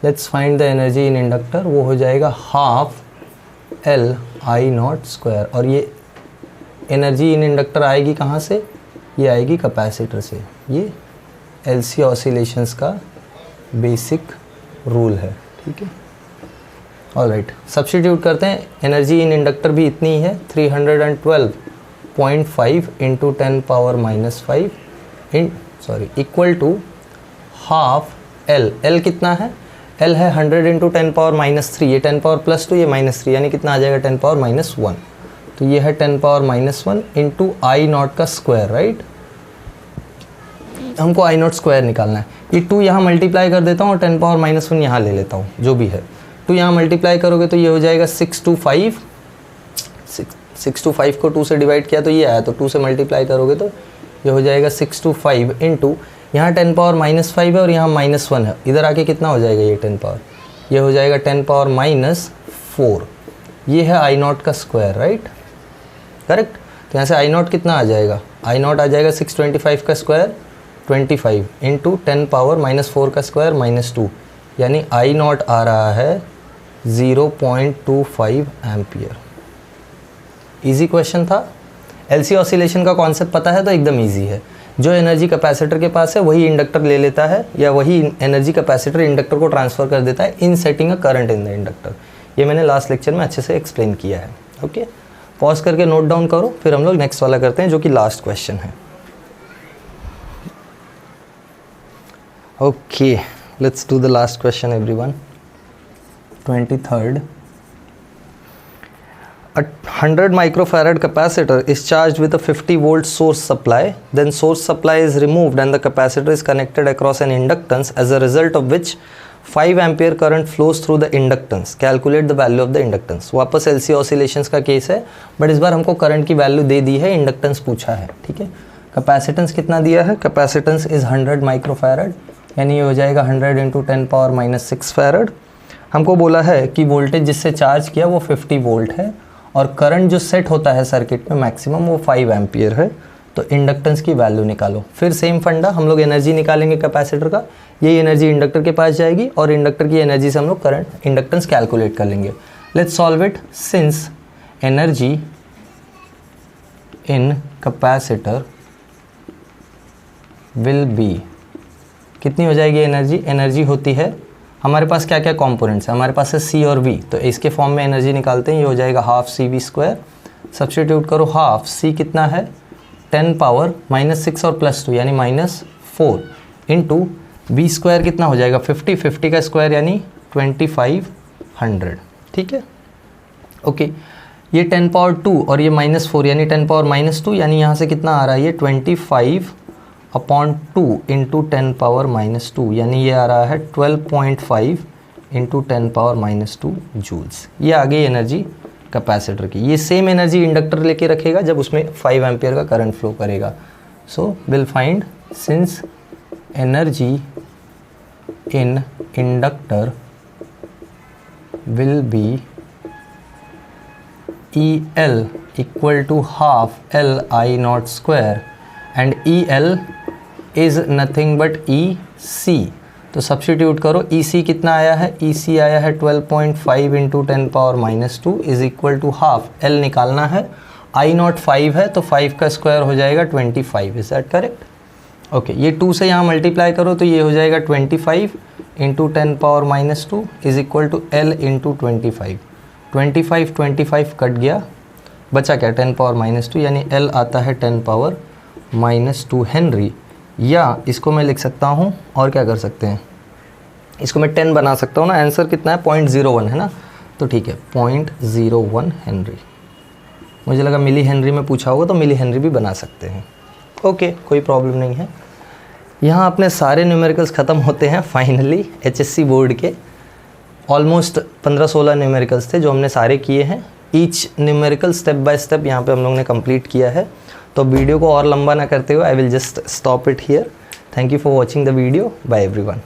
let's find the energy in inductor, वो हो जाएगा हाफ LI0²। और ये एनर्जी इन इंडक्टर आएगी कहाँ से, ये आएगी कैपेसिटर से। ये LC ऑसिलेशंस का बेसिक रूल है, ठीक है। ऑलराइट, सब्स्टिट्यूट करते हैं। एनर्जी इन इंडक्टर भी इतनी ही है, 312.5 into 10 power minus 5 equal to half L कितना है, L है 100 इंटू 10 पावर माइनस 3, ये 10 पावर प्लस 2, ये माइनस 3, यानी कितना आ जाएगा 10 पावर माइनस 1। तो ये है 10 पावर माइनस 1 इंटू I0 का स्क्वायर, राइट। हमको I0² निकालना है। ये 2 यहाँ मल्टीप्लाई कर देता हूँ और 10 पावर माइनस 1 यहाँ ले लेता हूँ, जो भी है। 2 यहाँ मल्टीप्लाई करोगे तो ये हो जाएगा 625 को 2 से डिवाइड किया तो ये आया, तो 2 से मल्टीप्लाई करोगे तो ये हो जाएगा 625 इंटू, यहाँ 10 पावर माइनस 5 है और यहाँ माइनस 1 है, इधर आके कितना हो जाएगा ये 10 पावर, ये हो जाएगा 10 पावर माइनस 4। ये है I0 का स्क्वायर, राइट, करेक्ट। तो यहाँ से I0 कितना आ जाएगा, I0 आ जाएगा 625 का स्क्वायर 25 इंटू 10 पावर -4 का स्क्वायर -2, यानी आई नॉट आ रहा है 0.25 एम्पियर। इजी क्वेश्चन था। एलसी ऑसिलेशन का कॉन्सेप्ट पता है तो एकदम इजी है। जो एनर्जी कैपेसिटर के पास है वही इंडक्टर ले लेता है, या वही एनर्जी कैपेसिटर इंडक्टर को ट्रांसफ़र कर देता है in setting a current in the inductor. ये मैंने लास्ट लेक्चर में अच्छे से एक्सप्लेन किया है। ओके, पॉज करके नोट डाउन करो, फिर हम लोग नेक्स्ट वाला करते हैं जो कि लास्ट क्वेश्चन है। Okay, let's do the last question everyone. 23rd, a 100 microfarad capacitor is charged with a 50 volt source supply, then source supply is removed and the capacitor is connected across an inductance, as a result of which 5 ampere current flows through the inductance. Calculate the value of the inductance. वापस LC oscillations का case है, but इस बार हमको current की value दे दी है, inductance पूछा है। ठीक है, कैपेसिटेंस कितना दिया है? कैपेसिटेंस इज 100 माइक्रोफैरड, यानी ये हो जाएगा 100 इंटू 10 पावर -6 फैरड। हमको बोला है कि वोल्टेज जिससे चार्ज किया वो 50 वोल्ट है, और करंट जो सेट होता है सर्किट में मैक्सिमम वो 5 एम्पियर है। तो इंडक्टेंस की वैल्यू निकालो। फिर सेम फंडा, हम लोग एनर्जी निकालेंगे कैपेसिटर का, यही एनर्जी इंडक्टर के पास जाएगी, और इंडक्टर की एनर्जी से हम लोग करंट इंडक्टेंस कैलकुलेट कर लेंगे। Let's solve it. Since energy in capacitor will be, कितनी हो जाएगी एनर्जी? एनर्जी होती है, हमारे पास क्या क्या कंपोनेंट्स है, हमारे पास है सी और वी, तो इसके फॉर्म में एनर्जी निकालते हैं। ये हो जाएगा half C V square. Substitute करो, हाफ सी कितना है? 10 पावर -6 और +2 यानी -4 इंटू वी स्क्वायर कितना हो जाएगा? 50 का स्क्वायर यानी 2500। ठीक है, ओके। ये 10 पावर 2 और ये -4 यानी 10 पावर -2, यानी यहाँ से कितना आ रहा है? ये 25/2 इंटू 10 पावर -2, यानी ये आ रहा है 12.5 इंटू 10 पावर -2 जूल्स। ये आ गई एनर्जी कैपेसिटर की। ये सेम एनर्जी इंडक्टर लेके रखेगा जब उसमें 5 एम्पियर का करंट फ्लो करेगा। So will find since energy in inductor will be EL equal to half LI naught square and EL is nothing but EC। तो सब्स्टिट्यूट करो, EC कितना आया है? EC आया है 12.5 इंटू 10 power -2 is equal to half. L निकालना है, I नॉट 5 है तो 5 का स्क्वायर हो जाएगा 25। Is that correct? ओके, ये 2 से यहाँ मल्टीप्लाई करो तो ये हो जाएगा 25 into 10 power -2 is equal to L into 25। 25 cut गया, बचा क्या? 10 पावर -2, यानी L आता है 10 पावर -2 हेनरी। या इसको मैं लिख सकता हूँ, और क्या कर सकते हैं, इसको मैं 10 बना सकता हूँ ना। आंसर कितना है? 0.01 है ना, तो ठीक है 0.01 हेनरी। मुझे लगा मिली हेनरी में पूछा होगा तो मिली हेनरी भी बना सकते हैं। ओके, कोई प्रॉब्लम नहीं है। यहाँ अपने सारे न्यूमेरिकल्स ख़त्म होते हैं फाइनली। HSC बोर्ड के ऑलमोस्ट 15-16 न्यूमेरिकल्स थे जो हमने सारे किए हैं। Each numerical step by step यहाँ पे हम लोग ने कंप्लीट किया है। तो वीडियो को और लंबा ना करते हुए I will just stop it here. Thank you for watching the video. Bye everyone.